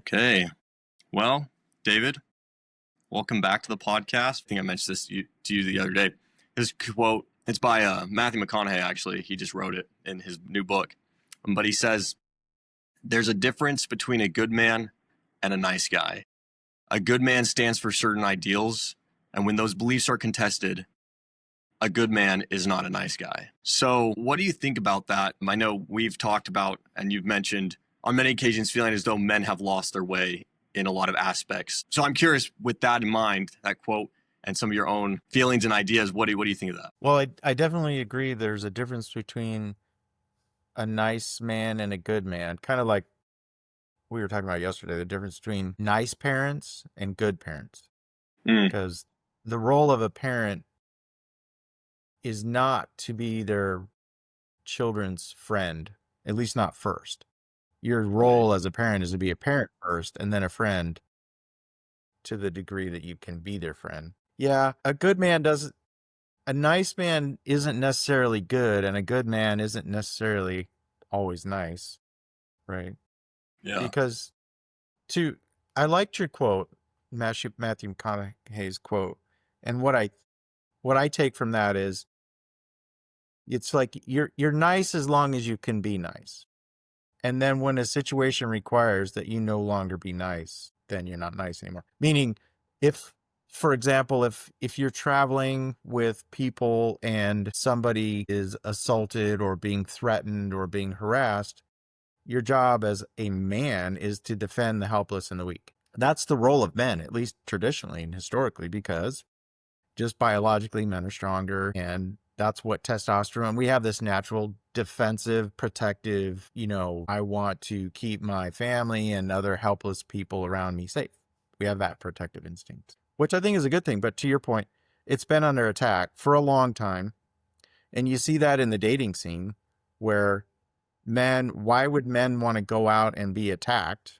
Okay. Well, David, welcome back to the podcast. I think I mentioned this to you the other day. His quote, it's by Matty McConaughey, actually. He just wrote it in his new book. But he says, there's a difference between a good man and a nice guy. A good man stands for certain ideals, and when those beliefs are contested, a good man is not a nice guy. So what do you think about that? I know we've talked about, and you've mentioned on many occasions, feeling as though men have lost their way in a lot of aspects. So I'm curious, with that in mind, that quote and some of your own feelings and ideas, what do you think of that? Well, I definitely agree. There's a difference between a nice man and a good man. Kind of like we were talking about yesterday, the difference between nice parents and good parents. Because the role of a parent is not to be their children's friend, at least not first. Your role as a parent is to be a parent first and then a friend to the degree that you can be their friend. Yeah, a nice man isn't necessarily good, and a good man isn't necessarily always nice, right? Yeah. Because I liked your quote, Matthew McConaughey's quote, and what I take from that is, it's like you're nice as long as you can be nice. And then when a situation requires that you no longer be nice, then you're not nice anymore. Meaning, for example, if you're traveling with people and somebody is assaulted or being threatened or being harassed, your job as a man is to defend the helpless and the weak. That's the role of men, at least traditionally and historically, because just biologically men are stronger, and that's what testosterone, we have this natural defensive, protective, I want to keep my family and other helpless people around me safe. We have that protective instinct, which I think is a good thing. But to your point, it's been under attack for a long time. And you see that in the dating scene where why would men want to go out and be attacked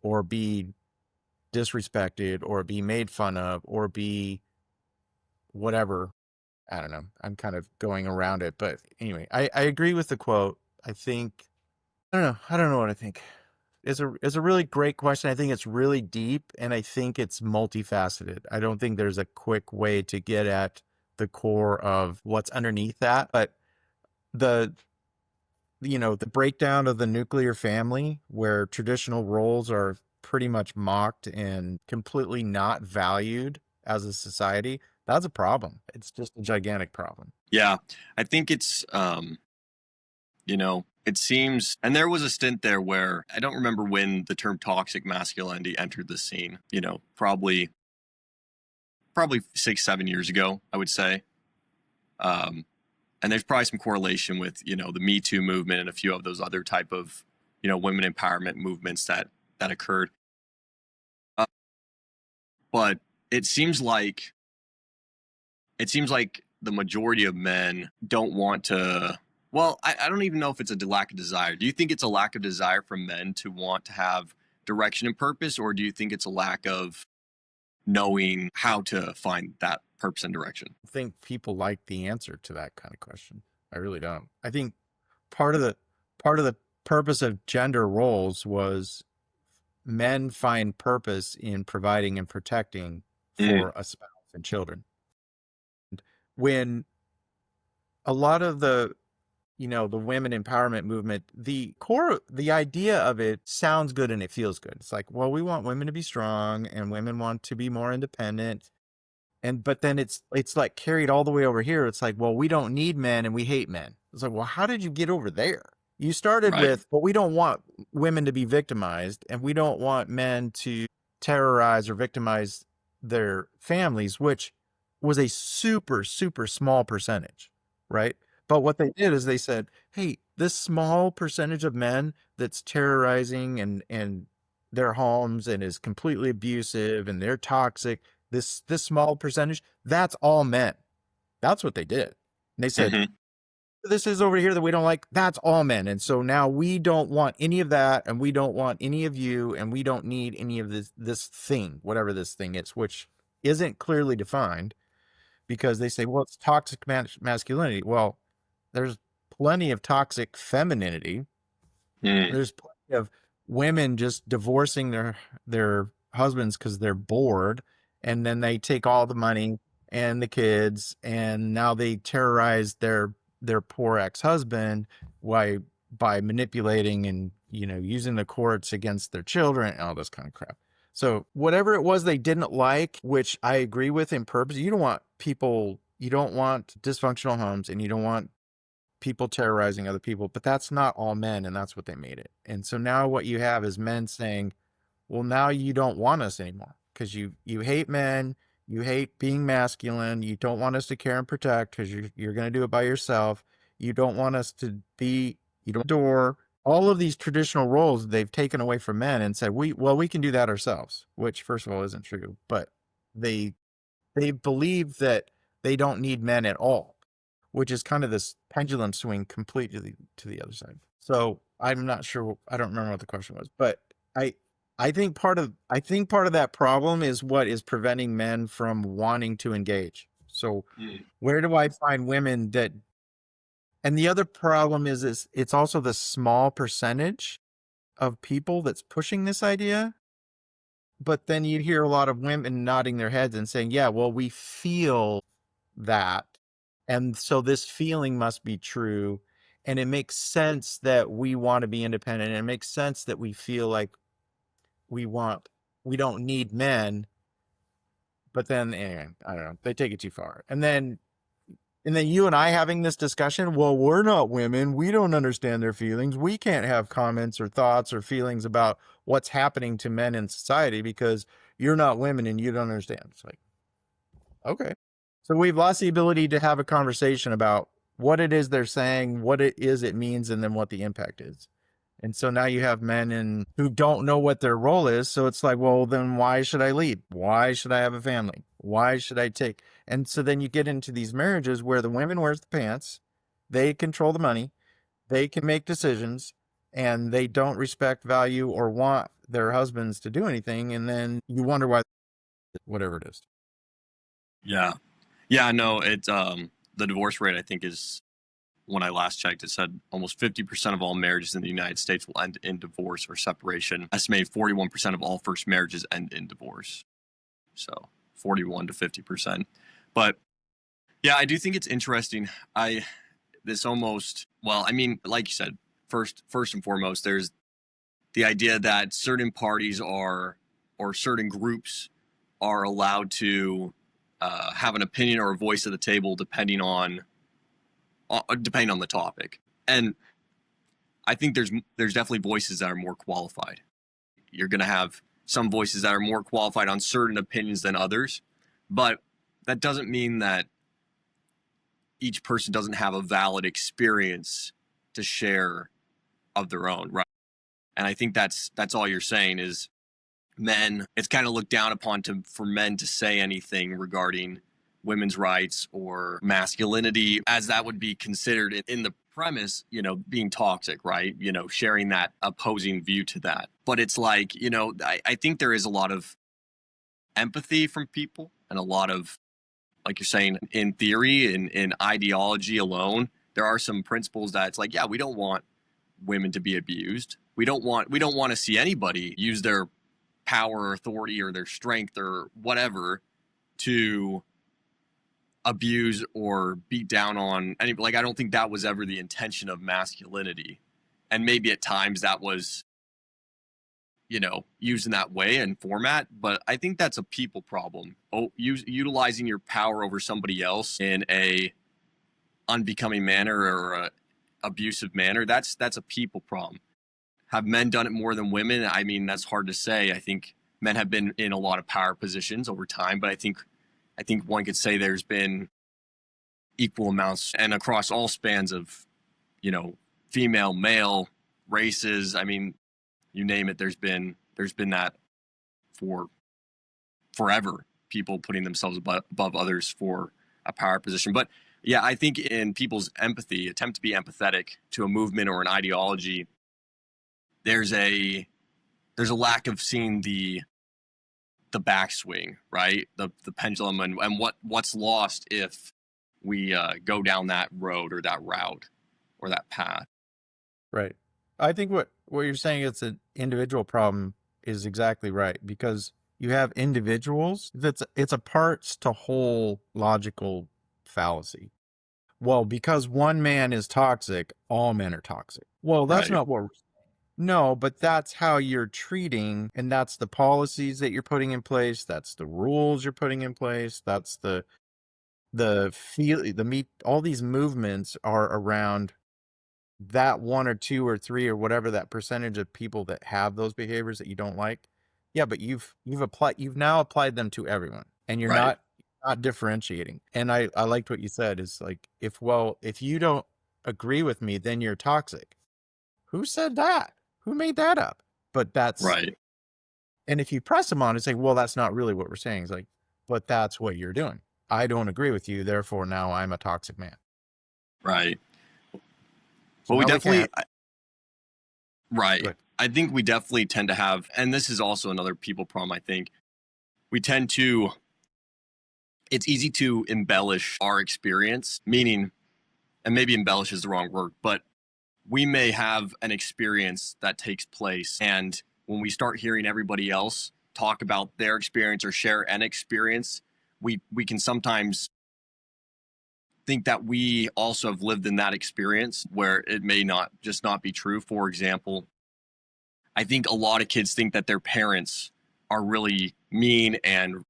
or be disrespected or be made fun of or be whatever? I don't know. I'm kind of going around it. But anyway, I agree with the quote. I don't know what I think. It's a really great question. I think it's really deep, and I think it's multifaceted. I don't think there's a quick way to get at the core of what's underneath that. But the breakdown of the nuclear family, where traditional roles are pretty much mocked and completely not valued as a society, that's a problem. It's just a gigantic problem. Yeah, I think it's, it seems, and there was a stint there where I don't remember when the term toxic masculinity entered the scene, probably 6-7 years ago, I would say. And there's probably some correlation with, the Me Too movement and a few of those other type of, women empowerment movements that occurred. But it seems like the majority of men don't want to, well, I don't even know if it's a lack of desire. Do you think it's a lack of desire from men to want to have direction and purpose, or do you think it's a lack of knowing how to find that purpose and direction? I think people like the answer to that kind of question. I really don't. I think part of the purpose of gender roles was men find purpose in providing and protecting for a spouse and children. When a lot of the women empowerment movement, the idea of it sounds good and it feels good. It's like, well, we want women to be strong and women want to be more independent. But then it's like carried all the way over here. It's like, well, we don't need men and we hate men. It's like, well, how did you get over there? You started with, but we don't want women to be victimized and we don't want men to terrorize or victimize their families, which was a super, super small percentage, right? But what they did is they said, hey, this small percentage of men that's terrorizing and their homes and is completely abusive and they're toxic, this small percentage, that's all men. That's what they did. And they said, this is over here that we don't like, that's all men. And so now we don't want any of that, and we don't want any of you, and we don't need any of this thing, whatever this thing is, which isn't clearly defined, because they say, well, it's toxic masculinity. Well, there's plenty of toxic femininity. There's plenty of women just divorcing their husbands because they're bored, and then they take all the money and the kids, and now they terrorize their poor ex-husband by manipulating and using the courts against their children and all this kind of crap. So whatever it was they didn't like, which I agree with in purpose, you don't want dysfunctional homes, and you don't want people terrorizing other people, but that's not all men, and that's what they made it. And so now what you have is men saying, well, now you don't want us anymore because you hate men, you hate being masculine, you don't want us to care and protect because you're going to do it by yourself. You don't want us to be, you don't adore. All of these traditional roles they've taken away from men and said, we can do that ourselves, which first of all isn't true, but they believe that they don't need men at all, which is kind of this pendulum swing completely to the other side. So I'm not sure. I don't remember what the question was, but I think part of that problem is what is preventing men from wanting to engage. So where do I find women that? And the other problem is it's also the small percentage of people that's pushing this idea. But then you'd hear a lot of women nodding their heads and saying, yeah, well, we feel that. And so this feeling must be true. And it makes sense that we want to be independent. And it makes sense that we feel like we don't need men. But then, anyway, I don't know, they take it too far. And then you and I having this discussion, well, we're not women. We don't understand their feelings. We can't have comments or thoughts or feelings about what's happening to men in society because you're not women and you don't understand. It's like, okay. So we've lost the ability to have a conversation about what it is they're saying, what it is it means, and then what the impact is. And so now you have men who don't know what their role is. So it's like, well, then why should I lead? Why should I have a family? Why should I take? And so then you get into these marriages where the women wears the pants, they control the money, they can make decisions, and they don't respect, value, or want their husbands to do anything. And then you wonder why, whatever it is. Yeah. Yeah, no, it's the divorce rate, I think, is, when I last checked, it said almost 50% of all marriages in the United States will end in divorce or separation. Estimated 41% of all first marriages end in divorce. So 41 to 50%. But yeah, I do think it's interesting. Like you said, first and foremost, there's the idea that certain parties or certain groups are allowed to have an opinion or a voice at the table depending on the topic. And I think there's definitely voices that are more qualified. You're going to have some voices that are more qualified on certain opinions than others, but that doesn't mean that each person doesn't have a valid experience to share of their own, right? And I think that's all you're saying is men, it's kind of looked down upon for men to say anything regarding women's rights or masculinity, as that would be considered in the premise, being toxic, right? Sharing that opposing view to that. But it's like, I think there is a lot of empathy from people and a lot of, like you're saying, in theory and in ideology alone, there are some principles that it's like, yeah, we don't want women to be abused. We don't want to see anybody use their power or authority or their strength or whatever to abuse or beat down on any, I don't think that was ever the intention of masculinity. And maybe at times that was, used in that way and format, but I think that's a people problem. Utilizing your power over somebody else in a unbecoming manner or a abusive manner, that's a people problem. Have men done it more than women? I mean, that's hard to say. I think men have been in a lot of power positions over time, but I think one could say there's been equal amounts and across all spans of, female, male, races. I mean, you name it, there's been that for forever, people putting themselves above others for a power position. But yeah, I think in people's empathy, attempt to be empathetic to a movement or an ideology, there's a lack of seeing the backswing, right? The pendulum and what's lost if we go down that road or that route or that path. Right. I think what you're saying, it's an individual problem, is exactly right, because you have individuals it's a parts to whole logical fallacy. Well, because one man is toxic, all men are toxic. Well, that's Right. not what we're saying. No, but that's how you're treating, and that's the policies that you're putting in place, that's the rules you're putting in place, that's all these movements are around that one or two or three or whatever that percentage of people that have those behaviors that you don't like. Yeah, but you've now applied them to everyone, and you're Right. not differentiating. And I liked what you said is like, if you don't agree with me, then you're toxic. Who said that? Who made that up? But Right. and if you press them on and say, well, that's not really what we're saying. It's like, but that's what you're doing. I don't agree with you, therefore now I'm a toxic man. Right. So But we now we definitely, can't. right. Good. I think we definitely tend to have, and this is also another people problem, I think. We tend to, it's easy to embellish our experience, meaning, and maybe embellish is the wrong word, but we may have an experience that takes place. And when we start hearing everybody else talk about their experience or share an experience, we can sometimes think that we also have lived in that experience where it may not be true. For example, I think a lot of kids think that their parents are really mean and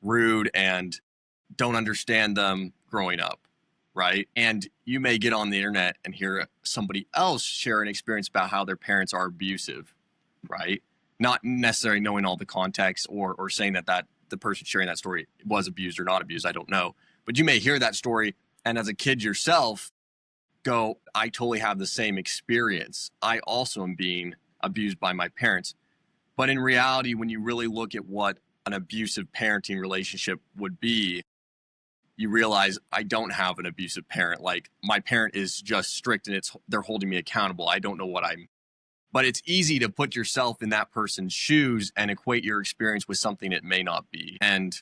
rude and don't understand them growing up, right? And you may get on the internet and hear somebody else share an experience about how their parents are abusive, right? Not necessarily knowing all the context or saying that the person sharing that story was abused or not abused, I don't know. But you may hear that story and as a kid yourself go, I totally have the same experience. I also am being abused by my parents. But in reality, when you really look at what an abusive parenting relationship would be, you realize I don't have an abusive parent. Like my parent is just strict and they're holding me accountable. I don't know what I'm, but it's easy to put yourself in that person's shoes and equate your experience with something it may not be. And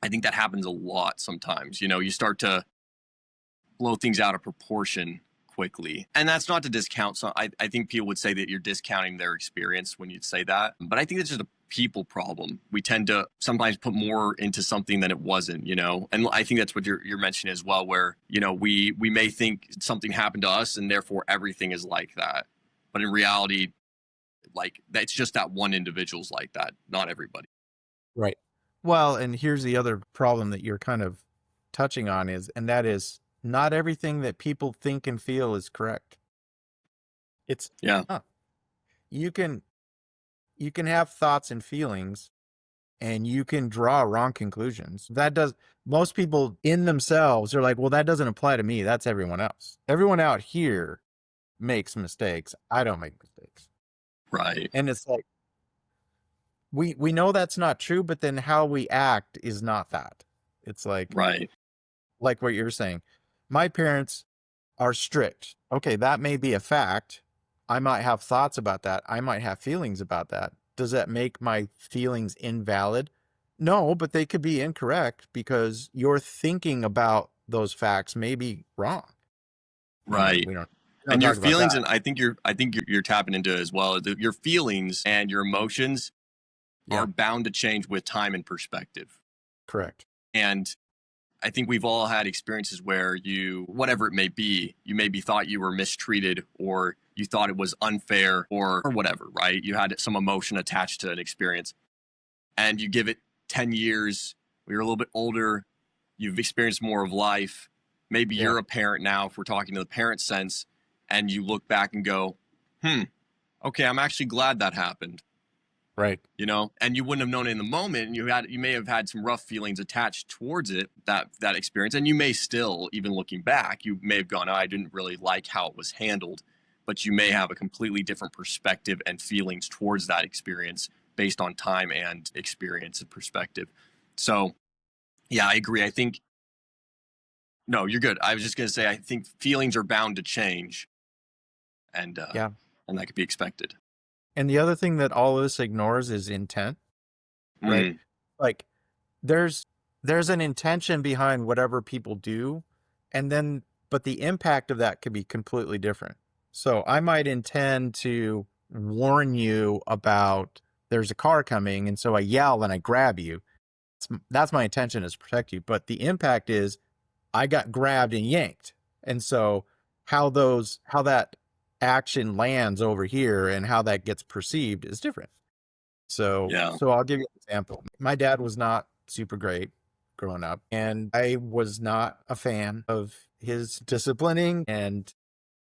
I think that happens a lot sometimes. You know, you start to blow things out of proportion quickly. And that's not to discount. So I think people would say that you're discounting their experience when you say that. But I think it's just a people problem. We tend to sometimes put more into something than it wasn't, you know? And I think that's what you're mentioning as well, where, you know, we may think something happened to us and therefore everything is like that. But in reality, like that's just that one individual's like that, not everybody. Right. Well, and here's the other problem that you're kind of touching on and that is not everything that people think and feel is correct. It's Yeah. not. You can have thoughts and feelings and you can draw wrong conclusions. Most people in themselves are like, well, that doesn't apply to me. That's everyone else. Everyone out here makes mistakes. I don't make mistakes. Right. And it's like, we know that's not true, but then how we act is not that. It's like Right. what you're saying. My parents are strict. Okay, that may be a fact. I might have thoughts about that. I might have feelings about that. Does that make my feelings invalid? No, but they could be incorrect because your thinking about those facts may be wrong. And Right. we don't And your talk about feelings, that. and I think you're tapping into it as well. Your feelings and your emotions Yeah, are bound to change with time and perspective. correct. And I think we've all had experiences where whatever it may be, you maybe thought you were mistreated or you thought it was unfair or whatever, right? You had some emotion attached to an experience and you give it 10 years, you're a little bit older, you've experienced more of life. Maybe Yeah, you're a parent now, if we're talking to the parent sense, and you look back and go, okay, I'm actually glad that happened, right. you know, and you wouldn't have known it in the moment. You may have had some rough feelings attached towards it, that experience, and you may still, even looking back, you may have gone, oh, I didn't really like how it was handled, but you may have a completely different perspective and feelings towards that experience based on time and experience and perspective. So yeah, I agree. I think no, you're good. I was just gonna say I think feelings are bound to change, and Yeah. and that could be expected. And the other thing that all of this ignores is intent, right? Mm, Like there's an intention behind whatever people do, and then but the impact of that could be completely different. So I might intend to warn you about there's a car coming, and so I yell and I grab you. That's my intention, is to protect you. But the impact is I got grabbed and yanked. And so how that action lands over here and how that gets perceived is different. So Yeah. I'll give you an example. My dad was not super great growing up, and I was not a fan of his disciplining, and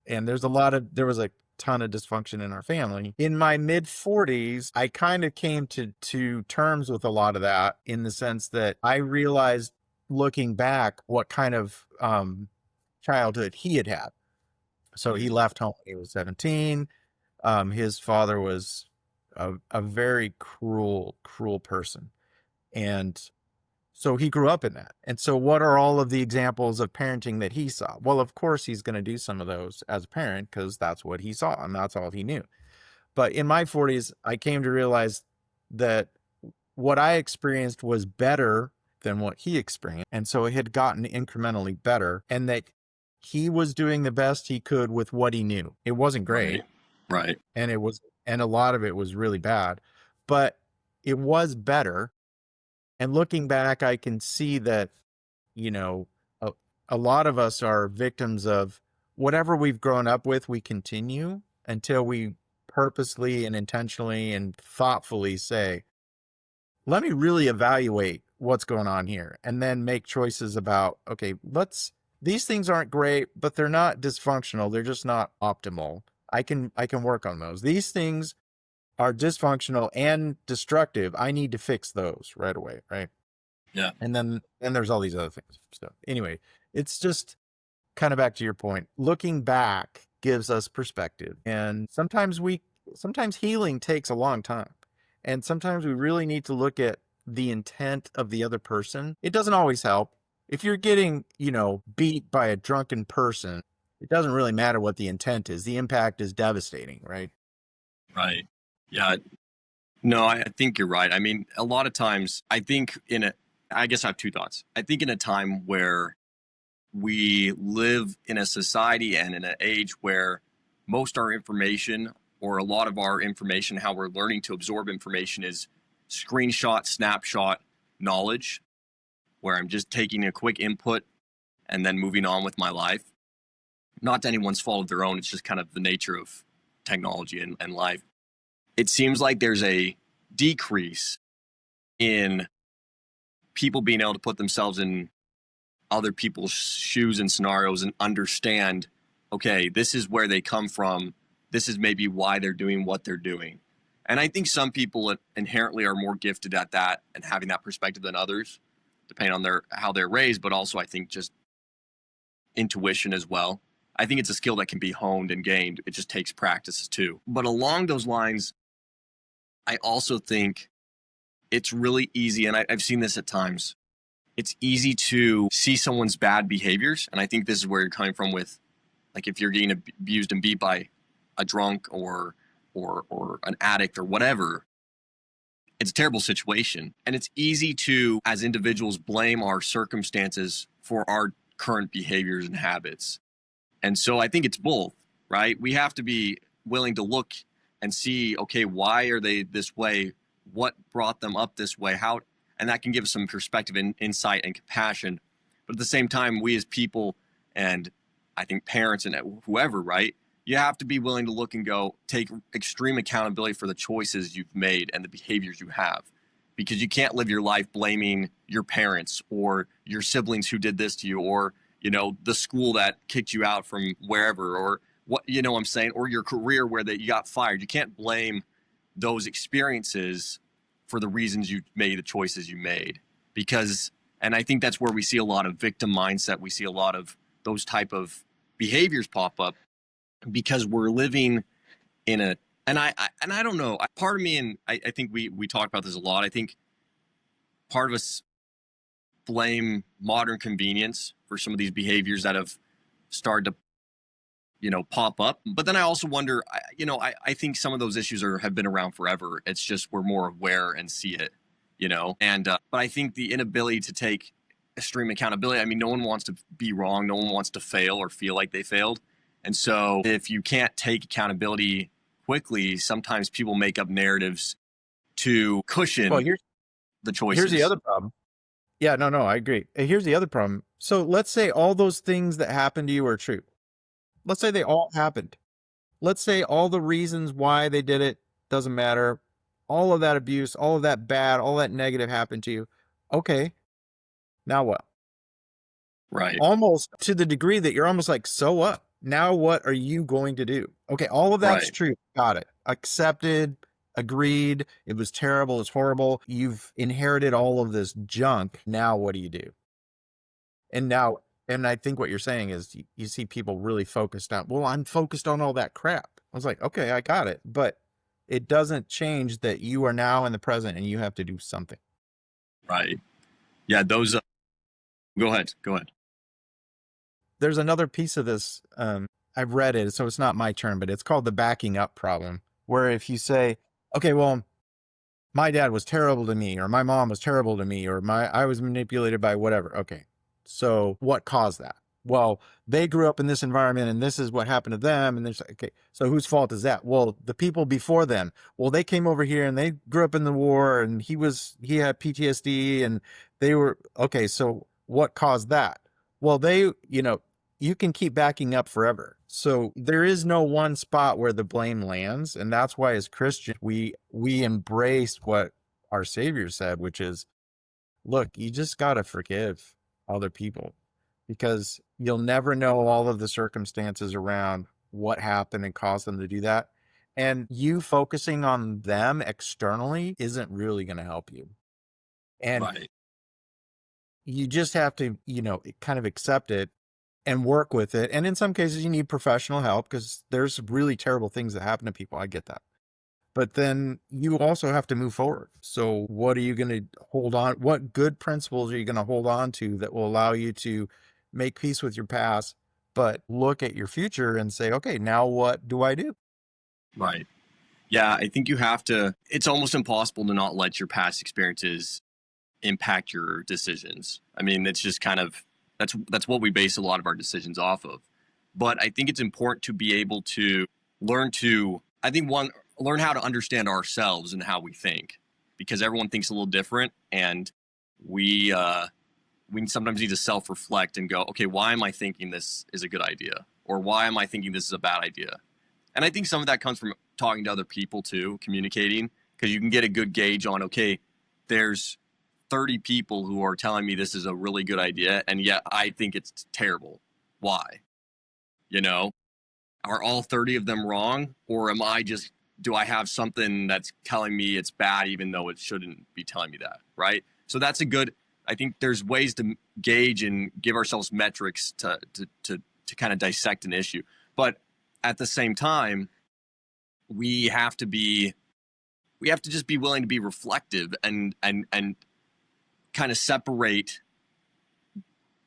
there was a ton of dysfunction in our family. In my mid 40s, I kind of came to terms with a lot of that, in the sense that I realized, looking back, what kind of childhood he had had. So he left home when he was 17. His father was a very cruel person. And so he grew up in that. And so what are all of the examples of parenting that he saw? Well, of course, he's going to do some of those as a parent, because that's what he saw and that's all he knew. But in my 40s, I came to realize that what I experienced was better than what he experienced. And so it had gotten incrementally better, and that he was doing the best he could with what he knew. It wasn't great. Right. And a lot of it was really bad, but it was better. And looking back, I can see that, a lot of us are victims of whatever we've grown up with. We continue until we purposely and intentionally and thoughtfully say, let me really evaluate what's going on here, and then make choices about, okay, these things aren't great, but they're not dysfunctional. They're just not optimal. I can work on those. These things are dysfunctional and destructive. I need to fix those right away. Right. Yeah. And then there's all these other things. So anyway, it's just kind of back to your point. Looking back gives us perspective. And sometimes healing takes a long time. And sometimes we really need to look at the intent of the other person. It doesn't always help. If you're getting, beat by a drunken person, it doesn't really matter what the intent is. The impact is devastating, right? Right. Yeah. No, I think you're right. I mean, a lot of times, I think I guess I have two thoughts. I think in a time where we live in a society and in an age where most our information, or a lot of our information, how we're learning to absorb information, is screenshot, snapshot knowledge, where I'm just taking a quick input and then moving on with my life. Not to anyone's fault of their own. It's just kind of the nature of technology and life. It seems like there's a decrease in people being able to put themselves in other people's shoes and scenarios and understand, okay, this is where they come from. This is maybe why they're doing what they're doing. And I think some people inherently are more gifted at that and having that perspective than others, depending on how they're raised, but also I think just intuition as well. I think it's a skill that can be honed and gained. It just takes practice too. But along those lines, I also think it's really easy, and I've seen this at times, it's easy to see someone's bad behaviors. And I think this is where you're coming from with, like, if you're getting abused and beat by a drunk or an addict or whatever, it's a terrible situation. And it's easy to, as individuals, blame our circumstances for our current behaviors and habits. And so I think it's both, right? We have to be willing to look and see, okay, why are they this way? What brought them up this way? How? And that can give some perspective and insight and compassion. But at the same time, we as people, and I think parents and whoever, right? You have to be willing to look and go, take extreme accountability for the choices you've made and the behaviors you have. Because you can't live your life blaming your parents or your siblings who did this to you, or, the school that kicked you out from wherever, or what, I'm saying, or your career where you got fired. You can't blame those experiences for the reasons you made the choices you made. And I think that's where we see a lot of victim mindset. We see a lot of those type of behaviors pop up because we're living in and I don't know, part of me, and I think we talk about this a lot. I think part of us blame modern convenience for some of these behaviors that have started to, pop up. But then I also wonder, I think some of those issues have been around forever. It's just we're more aware and see it, and but I think the inability to take extreme accountability. I mean, no one wants to be wrong. No one wants to fail or feel like they failed. And so if you can't take accountability quickly, sometimes people make up narratives to cushion Well, the choices. here's the other problem. Yeah, no, I agree. And here's the other problem. So let's say all those things that happened to you are true. Let's say they all happened. Let's say all the reasons why they did it doesn't matter. All of that abuse, all of that bad, all that negative happened to you. Okay, now what? Right. Almost to the degree that you're almost like, so what? Now what are you going to do? Okay, all of that's Right. true. Got it. Accepted, agreed. It was terrible. It's horrible. You've inherited all of this junk. Now what do you do? And I think what you're saying is you see people really focused on, well, I'm focused on all that crap. I was like, okay, I got it. But it doesn't change that you are now in the present and you have to do something. Right. Yeah, those go ahead. There's another piece of this. I've read it, so it's not my term, but it's called the backing up problem, where if you say, okay, well, my dad was terrible to me, or my mom was terrible to me, or I was manipulated by whatever. Okay, so what caused that? Well, they grew up in this environment and this is what happened to them. And there's okay, so whose fault is that? Well, the people before them. Well, they came over here and they grew up in the war and he had PTSD and they were okay. So what caused that? Well, you can keep backing up forever. So there is no one spot where the blame lands. And that's why as Christians, we embrace what our Savior said, which is, look, you just got to forgive other people because you'll never know all of the circumstances around what happened and caused them to do that. And you focusing on them externally isn't really going to help you. And Right. you just have to, kind of accept it and work with it. And in some cases, you need professional help because there's really terrible things that happen to people. I get that. But then you also have to move forward. So what are you going to hold on? What good principles are you going to hold on to that will allow you to make peace with your past, but look at your future and say, okay, now what do I do? Right. Yeah, I think you have to, it's almost impossible to not let your past experiences impact your decisions. I mean, it's just kind of, that's what we base a lot of our decisions off of. But I think it's important to be able to learn how to understand ourselves and how we think, because everyone thinks a little different, and we sometimes need to self-reflect and go, okay, why am I thinking this is a good idea, or why am I thinking this is a bad idea? And I think some of that comes from talking to other people too, communicating, because you can get a good gauge on, okay, there's 30 people who are telling me this is a really good idea, and yet I think it's terrible. Why? Are all 30 of them wrong, or do I have something that's telling me it's bad even though it shouldn't be telling me that, right? So I think there's ways to gauge and give ourselves metrics to kind of dissect an issue. But at the same time, we have to just be willing to be reflective and kind of separate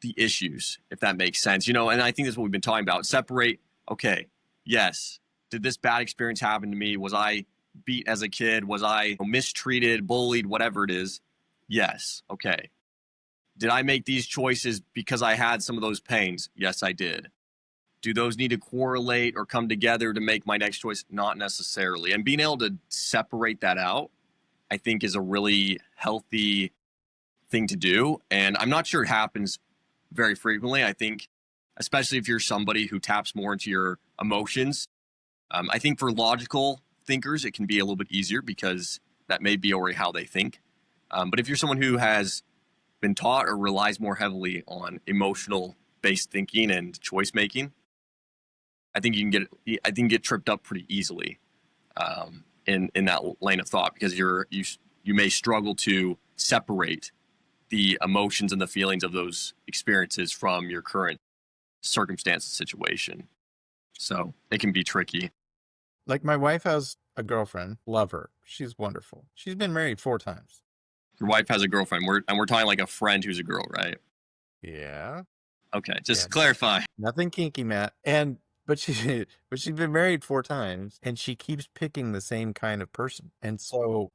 the issues, if that makes sense. And I think that's what we've been talking about. Separate, okay, yes, did this bad experience happen to me? Was I beat as a kid? Was I mistreated, bullied, whatever it is? Yes, okay. Did I make these choices because I had some of those pains? Yes, I did. Do those need to correlate or come together to make my next choice? Not necessarily. And being able to separate that out, I think, is a really healthy thing to do. And I'm not sure it happens very frequently. I think, especially if you're somebody who taps more into your emotions, I think for logical thinkers, it can be a little bit easier because that may be already how they think. But if you're someone who has been taught or relies more heavily on emotional based thinking and choice making, I think you can get tripped up pretty easily in that lane of thought, because you may struggle to separate the emotions and the feelings of those experiences from your current circumstance and situation. So it can be tricky. Like my wife has a girlfriend, love her. She's wonderful. She's been married 4 times. Your wife has a girlfriend. We're talking like a friend who's a girl, right? Yeah. Okay, just clarify. Nothing kinky, Matt. But she's been married 4 times and she keeps picking the same kind of person. And so,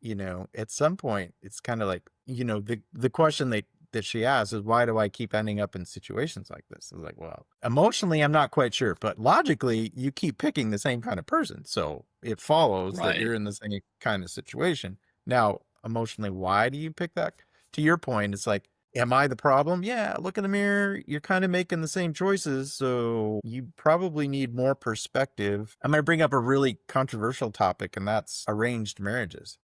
at some point it's kind of like, the question that she asks is, why do I keep ending up in situations like this? It's like, well, emotionally, I'm not quite sure, but logically, you keep picking the same kind of person. So it follows that Right. you're in the same kind of situation. Now, emotionally, why do you pick that? To your point, it's like, am I the problem? Yeah, look in the mirror. You're kind of making the same choices. So you probably need more perspective. I'm going to bring up a really controversial topic, and that's arranged marriages.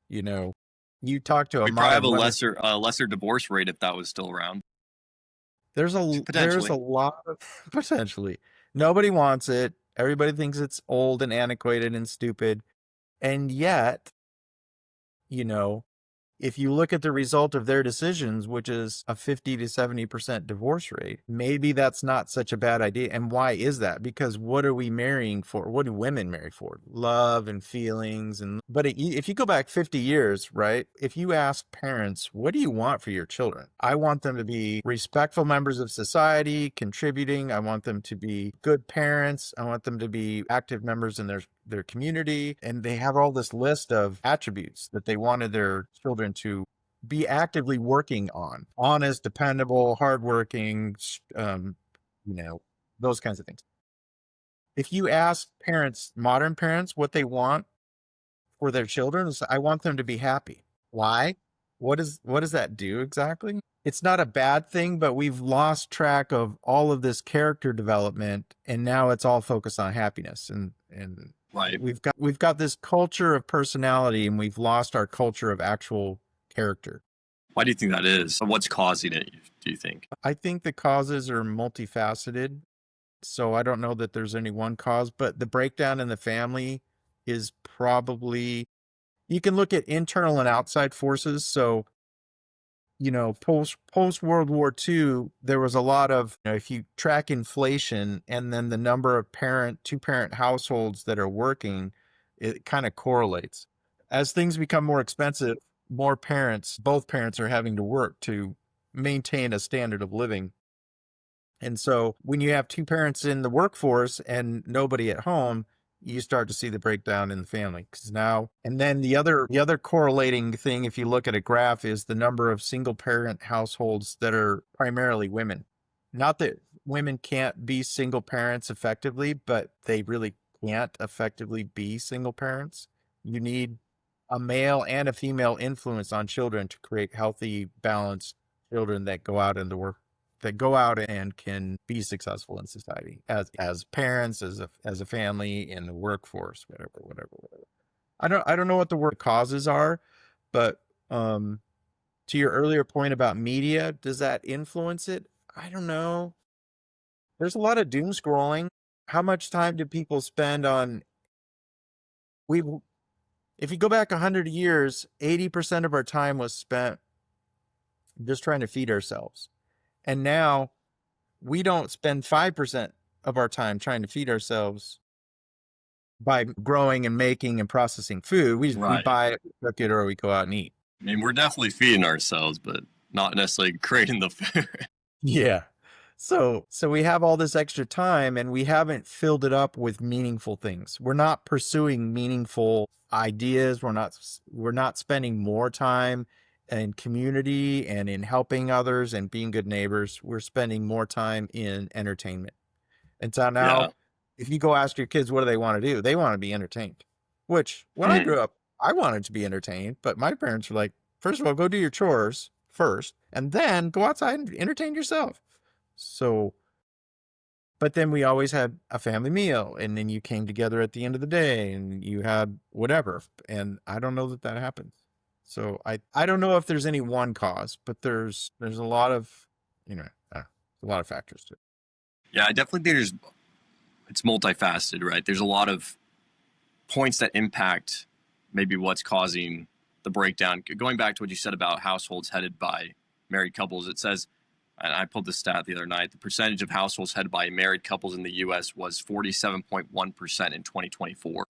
You know, you talk to a We'd probably have modern a woman. lesser divorce rate if that was still around. There's Potentially. a lot of potentially. Nobody wants it. Everybody thinks it's old and antiquated and stupid. And yet, you know, if you look at the result of their decisions, which is a 50 to 70% divorce rate, maybe that's not such a bad idea. And why is that? Because what are we marrying for? What do women marry for? Love and feelings. But if you go back 50 years, right? If you ask parents, what do you want for your children? I want them to be respectful members of society, contributing. I want them to be good parents. I want them to be active members in their community. And they have all this list of attributes that they wanted their children to be actively working on: honest, dependable, hardworking, you know, those kinds of things. If you ask parents, modern parents, what they want for their children, is, I want them to be happy. Why? What does that do exactly? It's not a bad thing, but we've lost track of all of this character development, and now it's all focused on happiness. And Right. we've got this culture of personality, and we've lost our culture of actual character. Why do you think that is? What's causing it, do you think? I think the causes are multifaceted. So I don't know that there's any one cause, but the breakdown in the family is probably, you can look at internal and outside forces. So, post World War II, there was a lot of, if you track inflation and then the number of two parent households that are working, it kind of correlates. As things become more expensive, both parents are having to work to maintain a standard of living. And so when you have two parents in the workforce and nobody at home, you start to see the breakdown in the family. And then the other correlating thing, if you look at a graph, is the number of single parent households that are primarily women. Not that women can't be single parents effectively, but they really can't effectively be single parents. You need a male and a female influence on children to create healthy, balanced children that go out and can be successful in society as parents, as a family, in the workforce, whatever. I don't know what the word causes are, but to your earlier point about media, does that influence it? I don't know. There's a lot of doom scrolling. How much time do people spend on we if you go back 100 years, 80% of our time was spent just trying to feed ourselves. And now we don't spend 5% of our time trying to feed ourselves by growing and making and processing food. We Right. buy it, cook it, or we go out and eat. I mean, we're definitely feeding ourselves, but not necessarily creating the food. Yeah. So we have all this extra time and we haven't filled it up with meaningful things. We're not pursuing meaningful ideas. We're not spending more time in community and in helping others and being good neighbors. We're spending more time in entertainment. And so now, Yeah. if you go ask your kids, what do they want to do? They want to be entertained, which when I Mm. grew up, I wanted to be entertained, but my parents were like, first of all, go do your chores first, and then go outside and entertain yourself. So, but then we always had a family meal, and then you came together at the end of the day and you had whatever. And I don't know that happens. So I don't know if there's any one cause, but there's a lot of, a lot of factors to it. Yeah, I definitely think it's multifaceted, right? There's a lot of points that impact maybe what's causing the breakdown. Going back to what you said about households headed by married couples, it says, and I pulled this stat the other night, the percentage of households headed by married couples in the U.S. was 47.1% in 2024,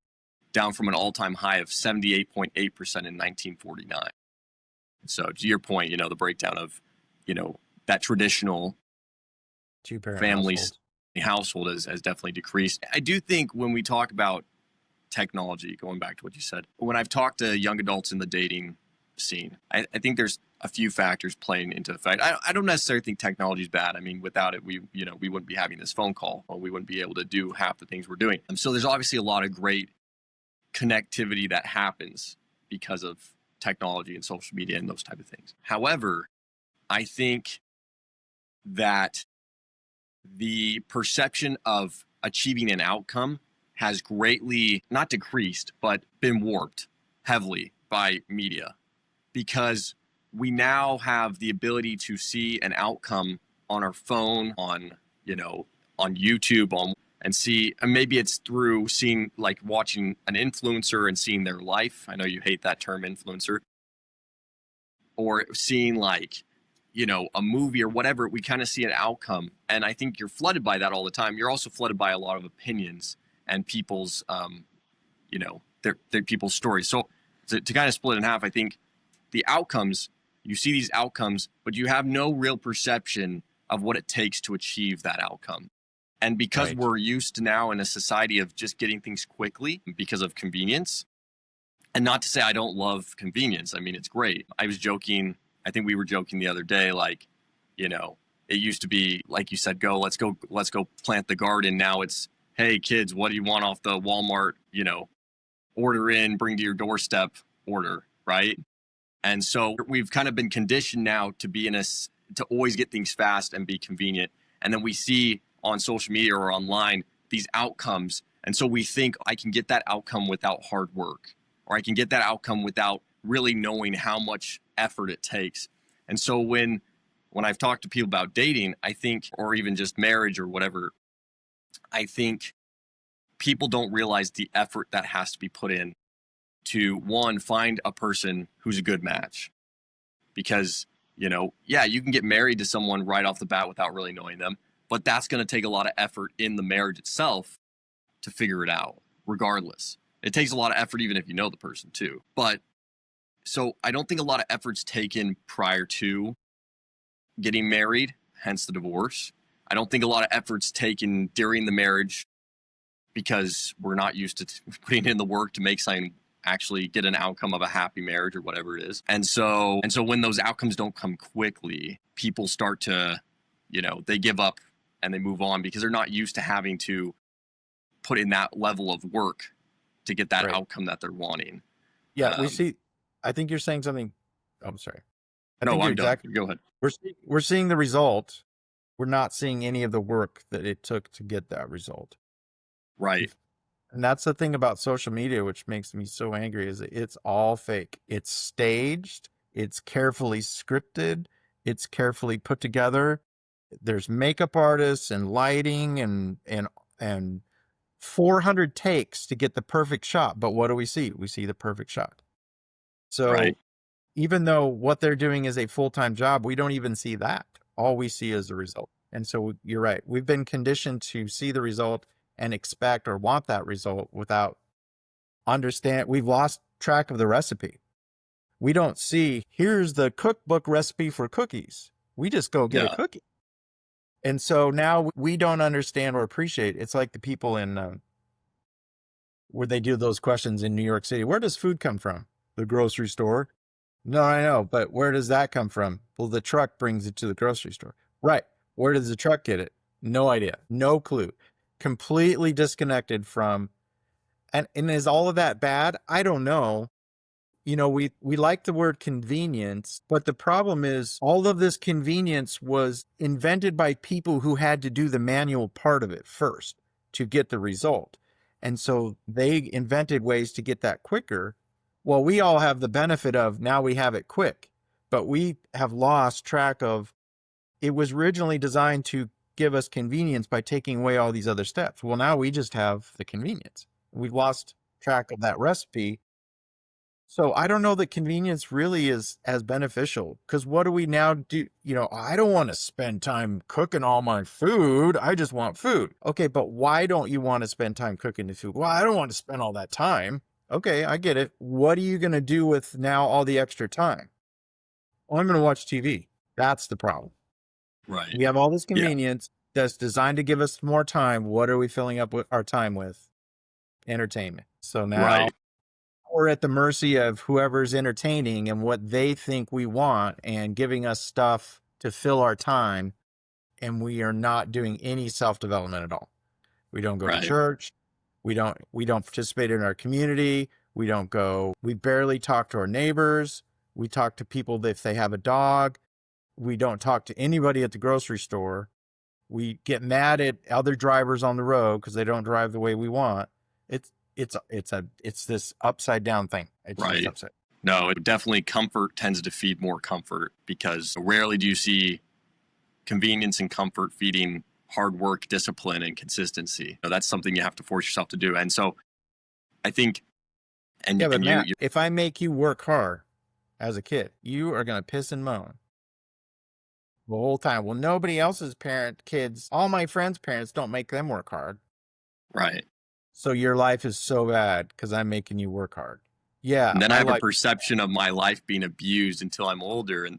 down from an all-time high of 78.8% in 1949. So to your point, the breakdown of, that traditional Two-parent family households. household has definitely decreased. I do think when we talk about technology, going back to what you said, when I've talked to young adults in the dating scene, I think there's a few factors playing into effect. I don't necessarily think technology is bad. I mean, without it, we wouldn't be having this phone call, or we wouldn't be able to do half the things we're doing. So there's obviously a lot of great connectivity that happens because of technology and social media and those type of things. However, I think that the perception of achieving an outcome has greatly not decreased, but been warped heavily by media, because we now have the ability to see an outcome on our phone, on YouTube, and see, and maybe it's through seeing, like watching an influencer and seeing their life. I know you hate that term, influencer, or seeing like, a movie or whatever. We kind of see an outcome, and I think you're flooded by that all the time. You're also flooded by a lot of opinions and people's, their people's stories. So to kind of split in half, I think the outcomes, you see these outcomes, but you have no real perception of what it takes to achieve that outcome. And because we're used to now in a society of just getting things quickly because of convenience, and not to say I don't love convenience. I mean, it's great. I was joking. I think we were joking the other day, like, it used to be, like you said, let's go plant the garden. Now it's, hey kids, what do you want off the Walmart, order in, bring to your doorstep order, right? And so we've kind of been conditioned now to be to always get things fast and be convenient. And then we see on social media or online these outcomes. And so we think I can get that outcome without hard work, or I can get that outcome without really knowing how much effort it takes. And so when I've talked to people about dating, I think, or even just marriage or whatever, I think people don't realize the effort that has to be put in to, one, find a person who's a good match. Because, you can get married to someone right off the bat without really knowing them, but that's going to take a lot of effort in the marriage itself to figure it out, regardless. It takes a lot of effort even if you know the person too. But so I don't think a lot of effort's taken prior to getting married, hence the divorce. I don't think a lot of effort's taken during the marriage, because we're not used to putting in the work to make something actually get an outcome of a happy marriage or whatever it is. And so when those outcomes don't come quickly, people start to, they give up and they move on because they're not used to having to put in that level of work to get that outcome that they're wanting. Yeah, we see. I think you're saying something. I'm sorry. No, I'm done. Go ahead. We're seeing the result. We're not seeing any of the work that it took to get that result. Right. And that's the thing about social media, which makes me so angry, is it's all fake. It's staged. It's carefully scripted. It's carefully put together. There's makeup artists and lighting and 400 takes to get the perfect shot. But what do we see? We see the perfect shot. So even though what they're doing is a full-time job, we don't even see that. All we see is the result. And so you're right. We've been conditioned to see the result and expect or want that result without understand. We've lost track of the recipe. We don't see, here's the cookbook recipe for cookies. We just go get a cookie. And so now we don't understand or appreciate. It's like the people in where they do those questions in New York City. Where does food come from? The grocery store. No, I know, but where does that come from? Well, the truck brings it to the grocery store. Right. Where does the truck get it? No idea. No clue. Completely disconnected from, and is all of that bad? I don't know. We like the word convenience, but the problem is all of this convenience was invented by people who had to do the manual part of it first to get the result. And so they invented ways to get that quicker. Well, we all have the benefit of now we have it quick, but we have lost track of, it was originally designed to give us convenience by taking away all these other steps. Well, now we just have the convenience. We've lost track of that recipe. So I don't know that convenience really is as beneficial, because what do we now do? I don't want to spend time cooking all my food. I just want food. Okay, but why don't you want to spend time cooking the food? Well, I don't want to spend all that time. Okay, I get it. What are you going to do with now all the extra time? Well, I'm going to watch TV. That's the problem. Right. We have all this convenience that's designed to give us more time. What are we filling up with our time with? Entertainment. So now we're at the mercy of whoever's entertaining and what they think we want and giving us stuff to fill our time. And we are not doing any self-development at all. We don't go to Right. church. We don't participate in our community. We barely talk to our neighbors. We talk to people if they have a dog. We don't talk to anybody at the grocery store. We get mad at other drivers on the road because they don't drive the way we want. It's this upside down thing. It's Right. just upside. No, it definitely, comfort tends to feed more comfort, because rarely do you see convenience and comfort feeding hard work, discipline, and consistency. That's something you have to force yourself to do. And so I think, Yeah, but and Matt, if I make you work hard as a kid, you are going to piss and moan the whole time. Well, nobody else's kids, all my friends' parents don't make them work hard. right. So your life is so bad because I'm making you work hard. Yeah. And then I have a perception of my life being abused until I'm older. And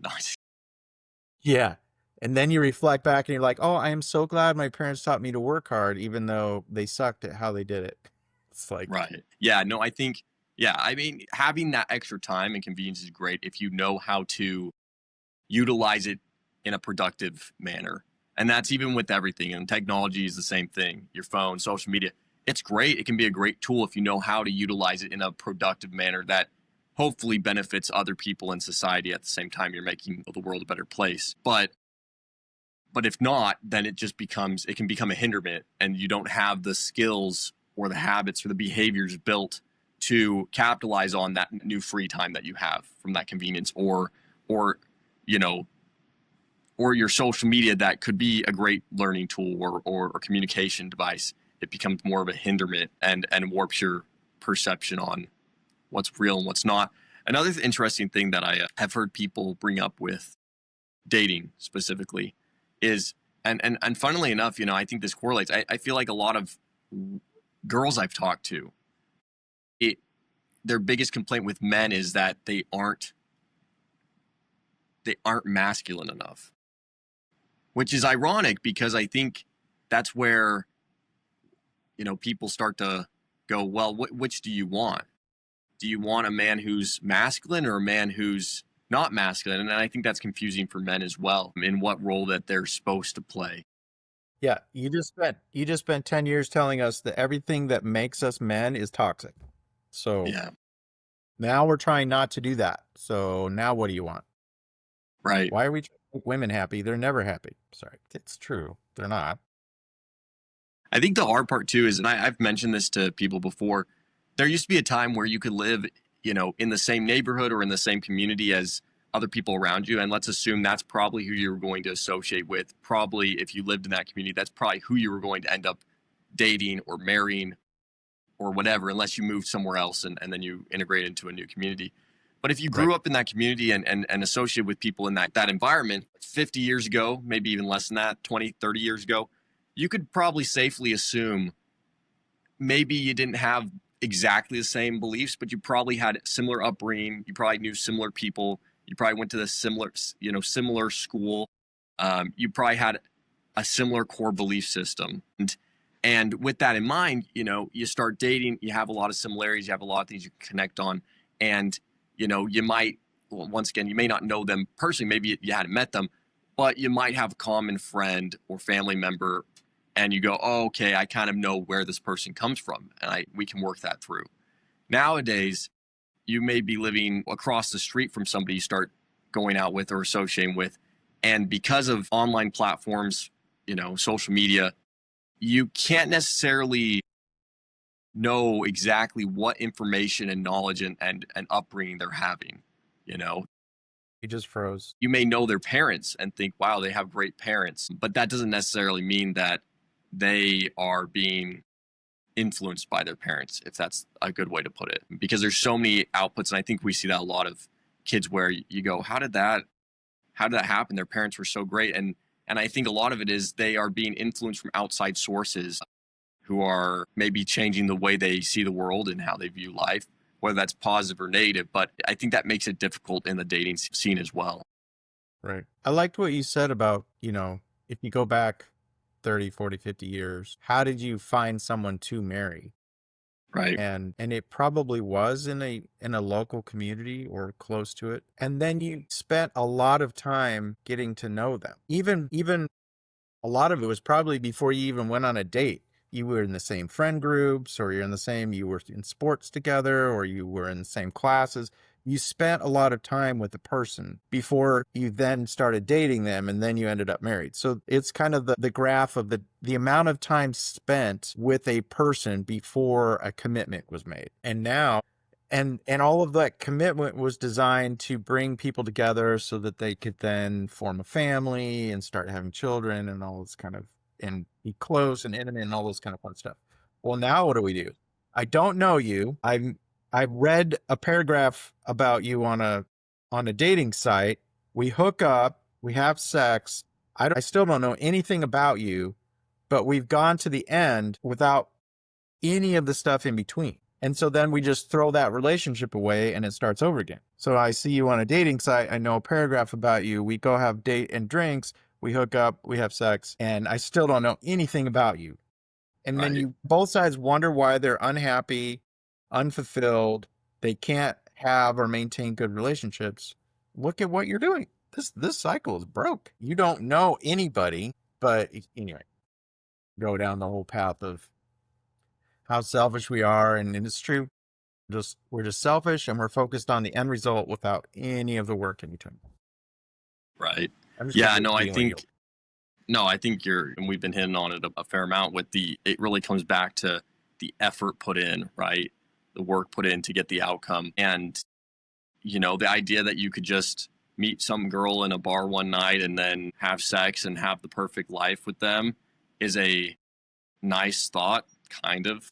yeah. And then you reflect back and you're like, oh, I am so glad my parents taught me to work hard, even though they sucked at how they did it. It's like, right. Yeah. No, I think, yeah, I mean, having that extra time and convenience is great if you know how to utilize it in a productive manner. And that's even with everything. And technology is the same thing. Your phone, social media, it's great. It can be a great tool if you know how to utilize it in a productive manner that hopefully benefits other people in society. At the same time, you're making the world a better place. But if not, then it can become a hindrance, and you don't have the skills or the habits or the behaviors built to capitalize on that new free time that you have from that convenience, or your social media that could be a great learning tool or communication device. It becomes more of a hindrance and warps your perception on what's real and what's not. Another interesting thing that I have heard people bring up with dating specifically is, and funnily enough, I think this correlates. I feel like a lot of girls I've talked to, their biggest complaint with men is that they aren't masculine enough, which is ironic because I think that's where, people start to go, well, which do you want? Do you want a man who's masculine or a man who's not masculine? And I think that's confusing for men as well, in what role that they're supposed to play. Yeah, you just spent 10 years telling us that everything that makes us men is toxic. So yeah, now we're trying not to do that. So now what do you want? right. Why are we trying to make women happy? They're never happy. Sorry, it's true. They're not. I think the hard part too is, and I've mentioned this to people before, there used to be a time where you could live, in the same neighborhood or in the same community as other people around you. And let's assume that's probably who you were going to associate with. Probably if you lived in that community, that's probably who you were going to end up dating or marrying or whatever, unless you moved somewhere else and then you integrate into a new community. But if you grew up in that community and associated with people in that environment 50 years ago, maybe even less than that, 20, 30 years ago, you could probably safely assume maybe you didn't have exactly the same beliefs, but you probably had similar upbringing. You probably knew similar people. You probably went to the similar school. You probably had a similar core belief system. And with that in mind, you start dating, you have a lot of similarities, you have a lot of things you can connect on. And, you might, once again, you may not know them personally, maybe you hadn't met them, but you might have a common friend or family member, and you go, oh, okay, I kind of know where this person comes from, and we can work that through. Nowadays, you may be living across the street from somebody you start going out with or associating with, and because of online platforms, social media, you can't necessarily know exactly what information and knowledge and upbringing they're having. You just froze. You may know their parents and think, wow, they have great parents, but that doesn't necessarily mean that they are being influenced by their parents, if that's a good way to put it, because there's so many outputs. And I think we see that a lot of kids where you go, how did that happen? Their parents were so great. And I think a lot of it is they are being influenced from outside sources who are maybe changing the way they see the world and how they view life, whether that's positive or negative. But I think that makes it difficult in the dating scene as well. Right. I liked what you said about, if you go back 30, 40, 50 years, how did you find someone to marry? Right. and it probably was in a local community or close to it. And then you spent a lot of time getting to know them. Even a lot of it was probably before you even went on a date. You were in the same friend groups, or you were in sports together, or you were in the same classes. You spent a lot of time with the person before you then started dating them, and then you ended up married. So it's kind of the graph of the amount of time spent with a person before a commitment was made. And now, and all of that commitment was designed to bring people together so that they could then form a family and start having children and all this kind of, and be close and intimate and all this kind of fun stuff. Well, now what do? I don't know you. I've read a paragraph about you on a dating site. We hook up, we have sex. I still don't know anything about you, but we've gone to the end without any of the stuff in between. And so then we just throw that relationship away and it starts over again. So I see you on a dating site. I know a paragraph about you. We go have date and drinks. We hook up, we have sex, and I still don't know anything about you. And then Right. both sides wonder why they're unhappy, unfulfilled. They can't have or maintain good relationships. Look at what you're doing. This cycle is broke. You don't know anybody, but anyway, go down the whole path of how selfish we are. And it's true. We're just selfish, and we're focused on the end result without any of the work in between. Right. I'm just Yeah, trying to no, I deal with you. think no, I think and we've been hitting on it a fair amount with it really comes back to the effort put in, right? The work put in to get the outcome. And, the idea that you could just meet some girl in a bar one night and then have sex and have the perfect life with them is a nice thought, kind of,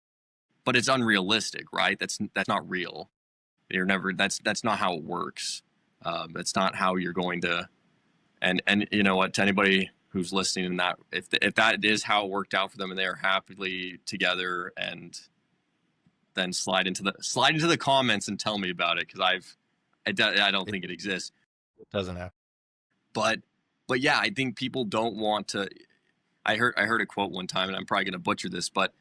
but it's unrealistic, right? That's not real. That's not how it works. That's not how you're going to, and you know what, to anybody who's listening, and that if that is how it worked out for them and they are happily together, and then slide into the comments and tell me about it, because I don't think it exists. It doesn't happen. But yeah, I think people don't want to. I heard a quote one time, and I'm probably going to butcher this, but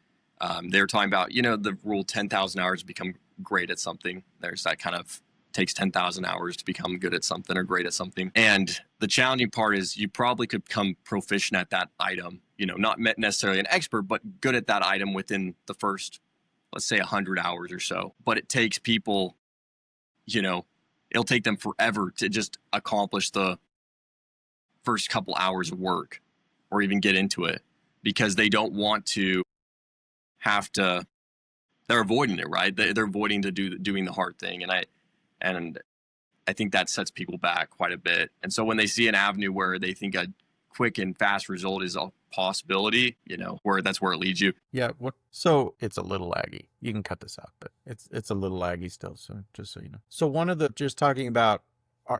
they were talking about the rule 10,000 hours to become great at something. There's that kind of takes 10,000 hours to become good at something or great at something. And the challenging part is you probably could become proficient at that item, not necessarily an expert, but good at that item within the first, let's say 100 hours or so. But it takes people, it'll take them forever to just accomplish the first couple hours of work or even get into it, because they don't want to have to, they're avoiding it, right? They're avoiding doing the hard thing. And I think that sets people back quite a bit. And so when they see an avenue where they think a quick and fast result is a possibility, that's where it leads you. Yeah. So it's a little laggy. You can cut this out, but it's a little laggy still. So just so you know. So just talking about,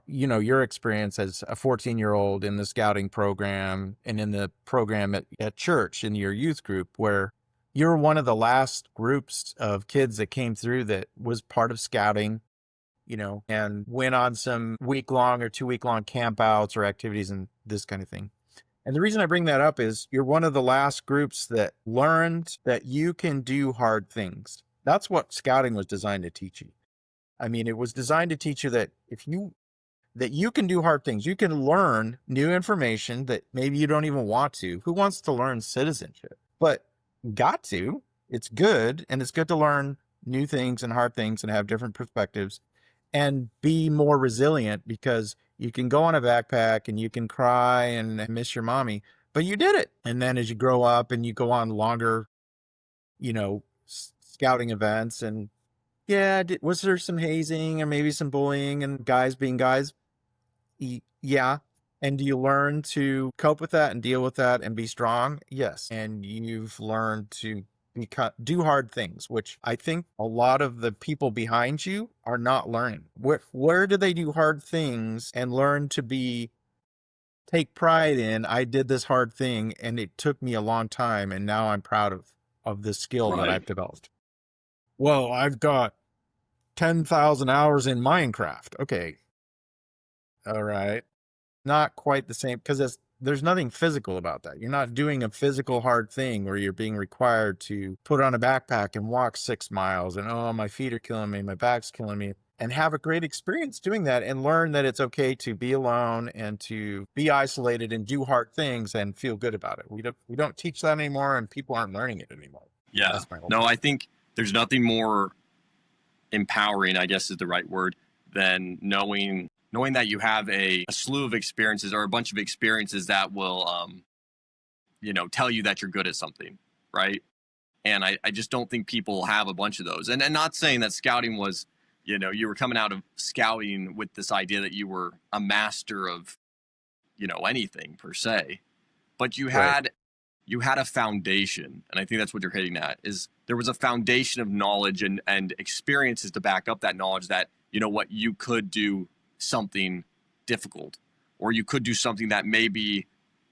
your experience as a 14-year-old in the scouting program and in the program at church in your youth group, where you're one of the last groups of kids that came through that was part of scouting, and went on some week-long or 2-week-long campouts or activities and this kind of thing. And the reason I bring that up is you're one of the last groups that learned that you can do hard things. That's what scouting was designed to teach you. I mean, it was designed to teach you that that you can do hard things. You can learn new information that maybe you don't even want to. Who wants to learn citizenship? But got to. It's good. And it's good to learn new things and hard things and have different perspectives and be more resilient, because you can go on a backpack and you can cry and miss your mommy, but you did it. And then as you grow up and you go on longer, scouting events, and was there some hazing or maybe some bullying and guys being guys? Yeah. And do you learn to cope with that and deal with that and be strong? Yes. And you've learned to do hard things, which I think a lot of the people behind you are not learning. Where do they do hard things and learn to take pride in? I did this hard thing and it took me a long time, and now I'm proud of this skill that I've developed. Well, I've got 10,000 hours in Minecraft. Okay. All right. Not quite the same, because there's nothing physical about that. You're not doing a physical hard thing where you're being required to put on a backpack and walk 6 miles and, oh, my feet are killing me, my back's killing me, and have a great experience doing that and learn that it's okay to be alone and to be isolated and do hard things and feel good about it. We don't teach that anymore, and people aren't learning it anymore. Yeah. That's my whole No, point. I think there's nothing more empowering, I guess is the right word, than knowing that you have a slew of experiences or a bunch of experiences that will, tell you that you're good at something, right? And I just don't think people have a bunch of those. And not saying that scouting was, you were coming out of scouting with this idea that you were a master of, anything per se, but you had a foundation. And I think that's what you're hitting at, is there was a foundation of knowledge and experiences to back up that knowledge that, what you could do something difficult, or you could do something that maybe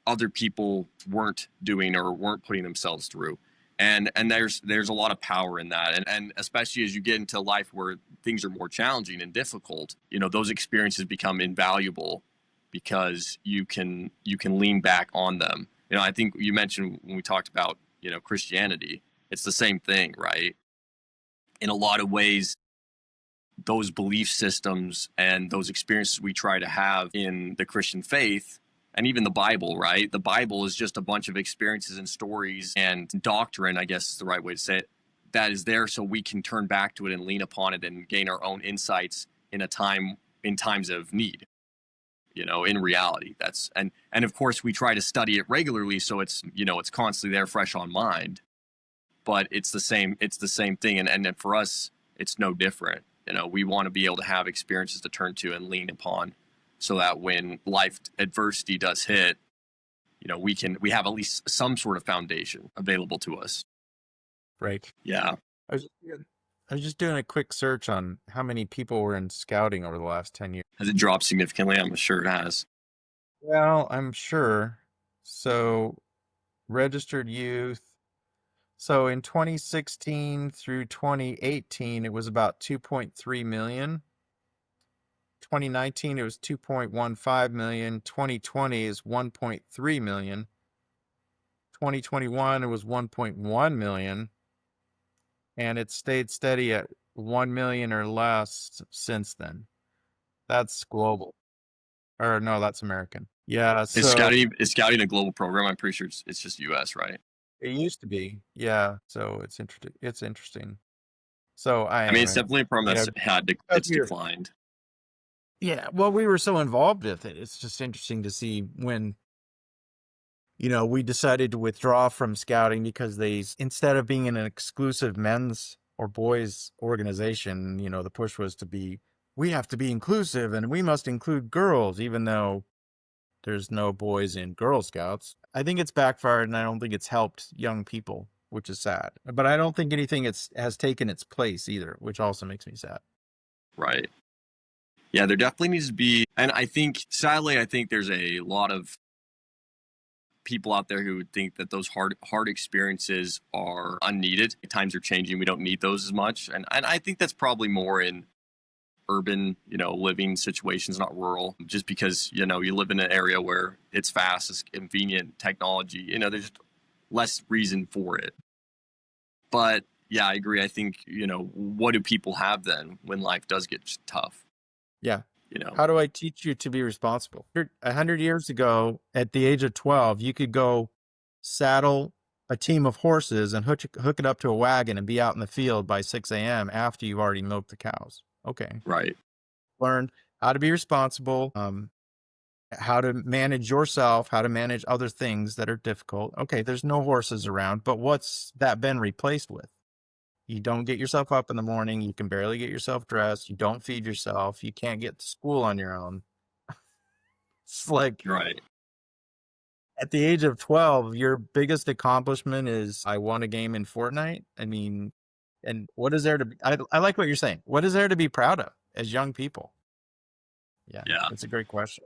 other people weren't doing or weren't putting themselves through. And there's a lot of power in that. And especially as you get into life where things are more challenging and difficult, those experiences become invaluable because you can lean back on them. I think you mentioned when we talked about, Christianity, it's the same thing, right? In a lot of ways, those belief systems and those experiences we try to have in the Christian faith and even the Bible, right? The Bible is just a bunch of experiences and stories and doctrine, I guess is the right way to say it, that is there so we can turn back to it and lean upon it and gain our own insights in times of need. In reality, that's and of course we try to study it regularly so it's it's constantly there, fresh on mind. But it's the same thing, and for us it's no different. We want to be able to have experiences to turn to and lean upon, so that when life adversity does hit, we have at least some sort of foundation available to us. Right. Yeah. I was just doing a quick search on how many people were in scouting over the last 10 years. Has it dropped significantly? I'm sure it has. Well, I'm sure. So, registered youth. So, in 2016 through 2018, it was about 2.3 million. 2019, it was 2.15 million. 2020 is 1.3 million. 2021, it was 1.1 million. And it stayed steady at 1 million or less since then. That's global. Or no, that's American. Yeah. So Is scouting a global program? I'm pretty sure it's just US, right? it used to be. Yeah. So it's interesting. It's interesting. So I mean, it's anyway, definitely a program that's it's declined. Yeah. Well, we were so involved with it. It's just interesting to see when, we decided to withdraw from scouting because instead of being an exclusive men's or boys organization, the push was we have to be inclusive and we must include girls, even though there's no boys in Girl Scouts. I think it's backfired, and I don't think it's helped young people, which is sad. But I don't think anything has taken its place either, which also makes me sad. Right. Yeah, there definitely needs to be, and sadly, there's a lot of people out there who would think that those hard experiences are unneeded. Times are changing. We don't need those as much. And I think that's probably more in urban, living situations, not rural, just because, you live in an area where it's fast, it's convenient, technology, there's just less reason for it. But yeah, I agree. I think, what do people have then when life does get tough? Yeah. How do I teach you to be responsible? 100 years ago, at the age of 12, you could go saddle a team of horses and hook it up to a wagon and be out in the field by 6 a.m. after you've already milked the cows. Okay. Right. Learned how to be responsible, how to manage yourself, how to manage other things that are difficult. Okay, there's no horses around, but what's that been replaced with? You don't get yourself up in the morning. You can barely get yourself dressed. You don't feed yourself. You can't get to school on your own. It's like, right. At the age of 12, your biggest accomplishment is I won a game in Fortnite. I mean, and what is there to be? I like what you're saying. What is there to be proud of as young people? Yeah. It's a great question.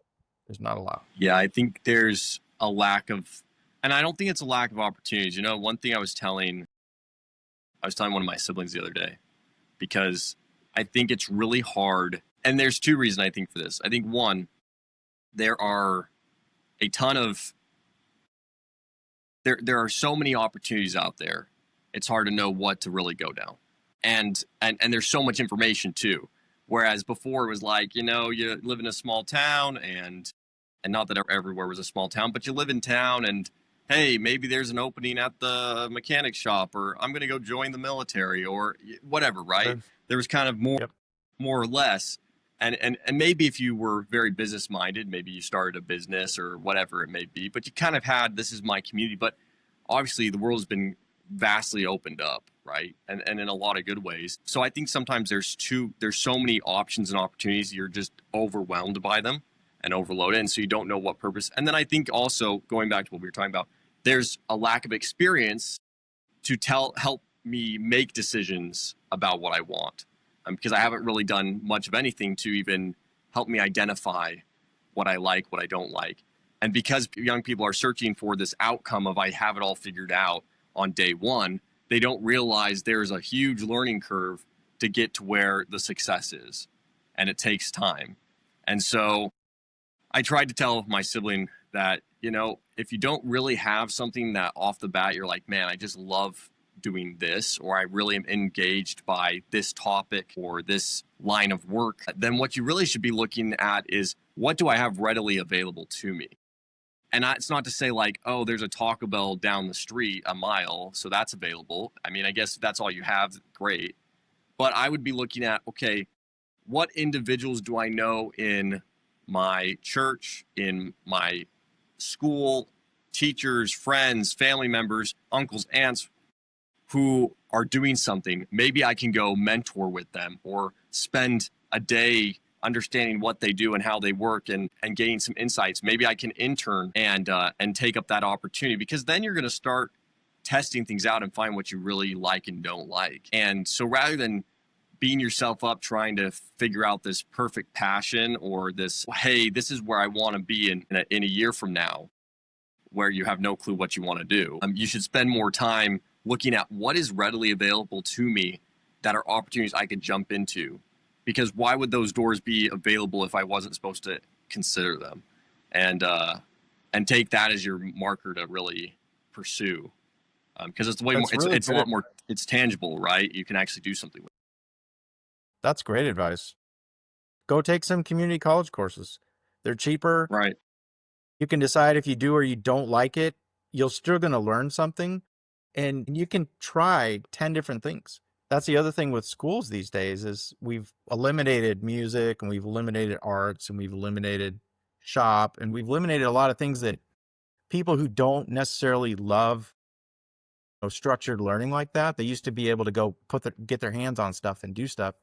There's not a lot. Yeah, I think there's a lack of, and I don't think it's a lack of opportunities. One thing I was telling one of my siblings the other day, because I think it's really hard. And there's two reasons I think for this. I think one, there are a ton of, there are so many opportunities out there. It's hard to know what to really go down. And there's so much information too. Whereas before it was like, you live in a small town and not that everywhere was a small town, but you live in town and hey, maybe there's an opening at the mechanic shop, or I'm going to go join the military, or whatever, right? There was kind of more or less. And maybe if you were very business minded, maybe you started a business or whatever it may be, but you kind of had, this is my community. But obviously the world has been vastly opened up, right? And in a lot of good ways. So I think sometimes there's so many options and opportunities, you're just overwhelmed by them and overloaded. And so you don't know what purpose. And then I think also, going back to what we were talking about, there's a lack of experience to help me make decisions about what I want. Because I haven't really done much of anything to even help me identify what I like, what I don't like. And because young people are searching for this outcome of I have it all figured out on day one, they don't realize there's a huge learning curve to get to where the success is. And it takes time. And so I tried to tell my sibling that, if you don't really have something that off the bat, you're like, man, I just love doing this, or I really am engaged by this topic or this line of work, then what you really should be looking at is, what do I have readily available to me? And it's not to say like, oh, there's a Taco Bell down the street a mile, so that's available. I mean, I guess if that's all you have, great. But I would be looking at, okay, what individuals do I know in my church, in my school, teachers, friends, family members, uncles, aunts, who are doing something? Maybe I can go mentor with them or spend a day understanding what they do and how they work and gaining some insights. Maybe I can intern and take up that opportunity, because then you're going to start testing things out and find what you really like and don't like. And so rather than beating yourself up trying to figure out this perfect passion or this, hey, this is where I want to be in a year from now, where you have no clue what you want to do, you should spend more time looking at what is readily available to me that are opportunities I could jump into. Because why would those doors be available if I wasn't supposed to consider them? And take that as your marker to really pursue. Because it's way more, it's a lot more, it's tangible, right? You can actually do something with it. That's great advice. Go take some community college courses. They're cheaper. Right. You can decide if you do or you don't like it. You're still going to learn something. And you can try 10 different things. That's the other thing with schools these days, is we've eliminated music and we've eliminated arts and we've eliminated shop and we've eliminated a lot of things that people who don't necessarily love structured learning like that, they used to be able to go get their hands on stuff and do stuff.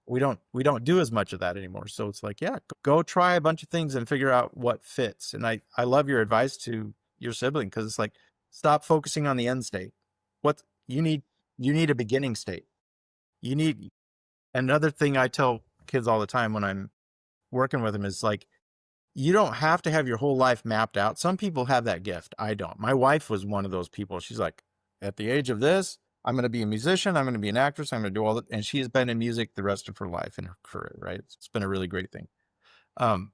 We don't do as much of that anymore. So it's like, yeah, go try a bunch of things and figure out what fits. And I love your advice to your sibling, because it's like, stop focusing on the end state. What you need a beginning state. You need, another thing I tell kids all the time when I'm working with them is like, you don't have to have your whole life mapped out. Some people have that gift. I don't. My wife was one of those people. She's like, at the age of this, I'm going to be a musician. I'm going to be an actress. I'm going to do all that. And she has been in music the rest of her life and her career, right? It's been a really great thing. I'm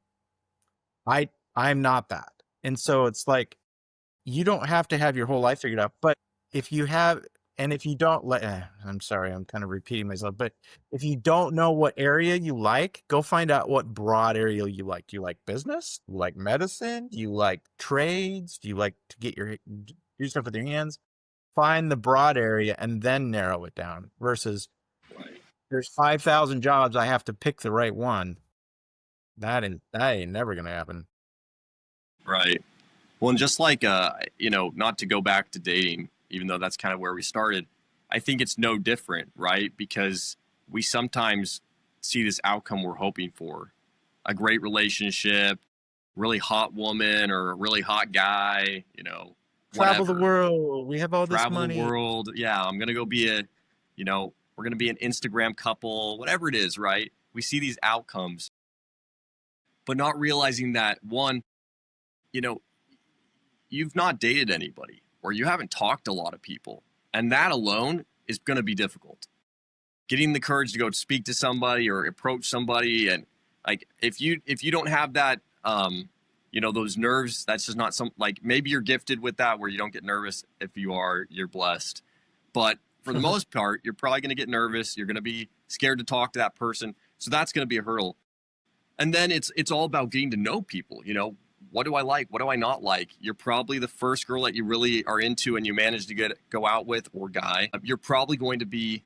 not that. And so it's like, you don't have to have your whole life figured out, but if you have, and if you don't I'm sorry, I'm kind of repeating myself, but if you don't know what area you like, go find out what broad area you like. Do you like business? Do you like medicine? Do you like trades? Do you like to do stuff with your hands? Find the broad area and then narrow it down, versus there's 5,000 jobs. I have to pick the right one. That ain't never going to happen. Right. Well, and just like, not to go back to dating, even though that's kind of where we started, I think it's no different, right? Because we sometimes see this outcome we're hoping for, a great relationship, really hot woman or a really hot guy, travel the world. We have all this money. Travel the world. Yeah, I'm going to go be we're going to be an Instagram couple, whatever it is, right? We see these outcomes, but not realizing that, one, you've not dated anybody, or you haven't talked to a lot of people. And that alone is going to be difficult. Getting the courage to go speak to somebody or approach somebody. And like, if you don't have that, those nerves, that's just not like maybe you're gifted with that where you don't get nervous. If you are, you're blessed. But for the most part, you're probably going to get nervous. You're going to be scared to talk to that person. So that's going to be a hurdle. And then it's all about getting to know people. What do I like? What do I not like? You're probably the first girl that you really are into and you manage to go out with, or guy. You're probably going to be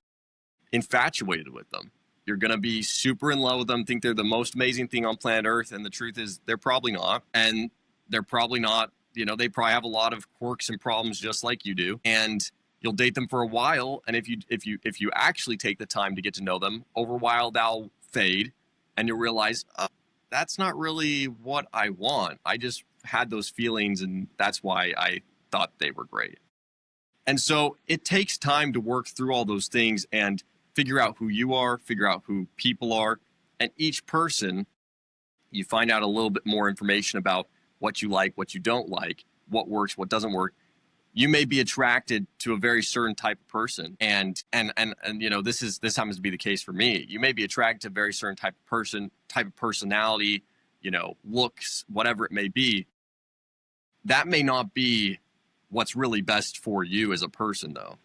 infatuated with them. You're going to be super in love with them, think they're the most amazing thing on planet Earth. And the truth is they're probably not. And they're probably not, they probably have a lot of quirks and problems just like you do. And you'll date them for a while. And if you actually take the time to get to know them, over a while, they'll fade and you'll realize, oh, that's not really what I want. I just had those feelings and that's why I thought they were great. And so it takes time to work through all those things and figure out who you are, figure out who people are. And each person, you find out a little bit more information about what you like, what you don't like, what works, what doesn't work. You may be attracted to a very certain type of person. And this happens to be the case for me. You may be attracted to a very certain type of personality, looks, whatever it may be. That may not be what's really best for you as a person, though.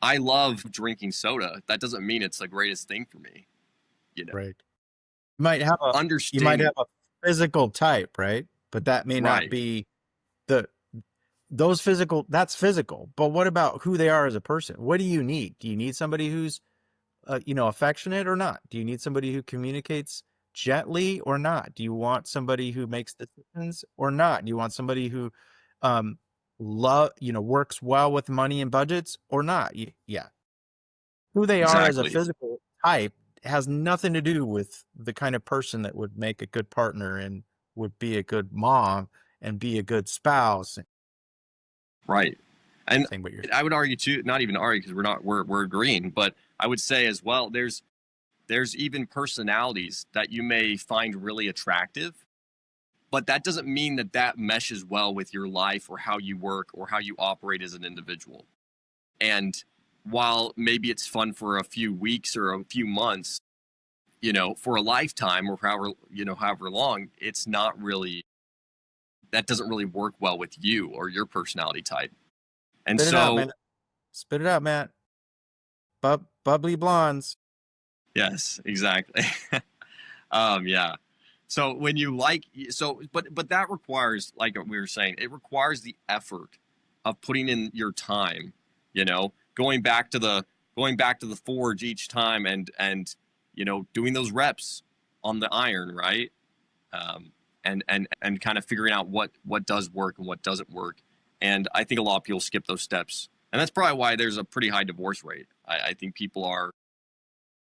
I love drinking soda. That doesn't mean it's the greatest thing for me. Right. You might have a physical type, right? But that may not be that's physical. But what about who they are as a person? What do you need? Do you need somebody who's affectionate or not? Do you need somebody who communicates gently or not? Do you want somebody who makes decisions or not? Do you want somebody who works well with money and budgets or not? Yeah. Who they are as a physical type has nothing to do with the kind of person that would make a good partner and would be a good mom and be a good spouse. Right. And I would argue too, not even argue because we're agreeing, but I would say as well, there's even personalities that you may find really attractive, but that doesn't mean that meshes well with your life or how you work or how you operate as an individual. And while maybe it's fun for a few weeks or a few months, for a lifetime or however long, it's not really, that doesn't really work well with you or your personality type. And Spit it out, Matt. Bubbly blondes. Yes, exactly. Yeah. So when you but that requires, like we were saying, it requires the effort of putting in your time, going back to the forge each time and doing those reps on the iron, right? And kind of figuring out what does work and what doesn't work. And I think a lot of people skip those steps. And that's probably why there's a pretty high divorce rate. I think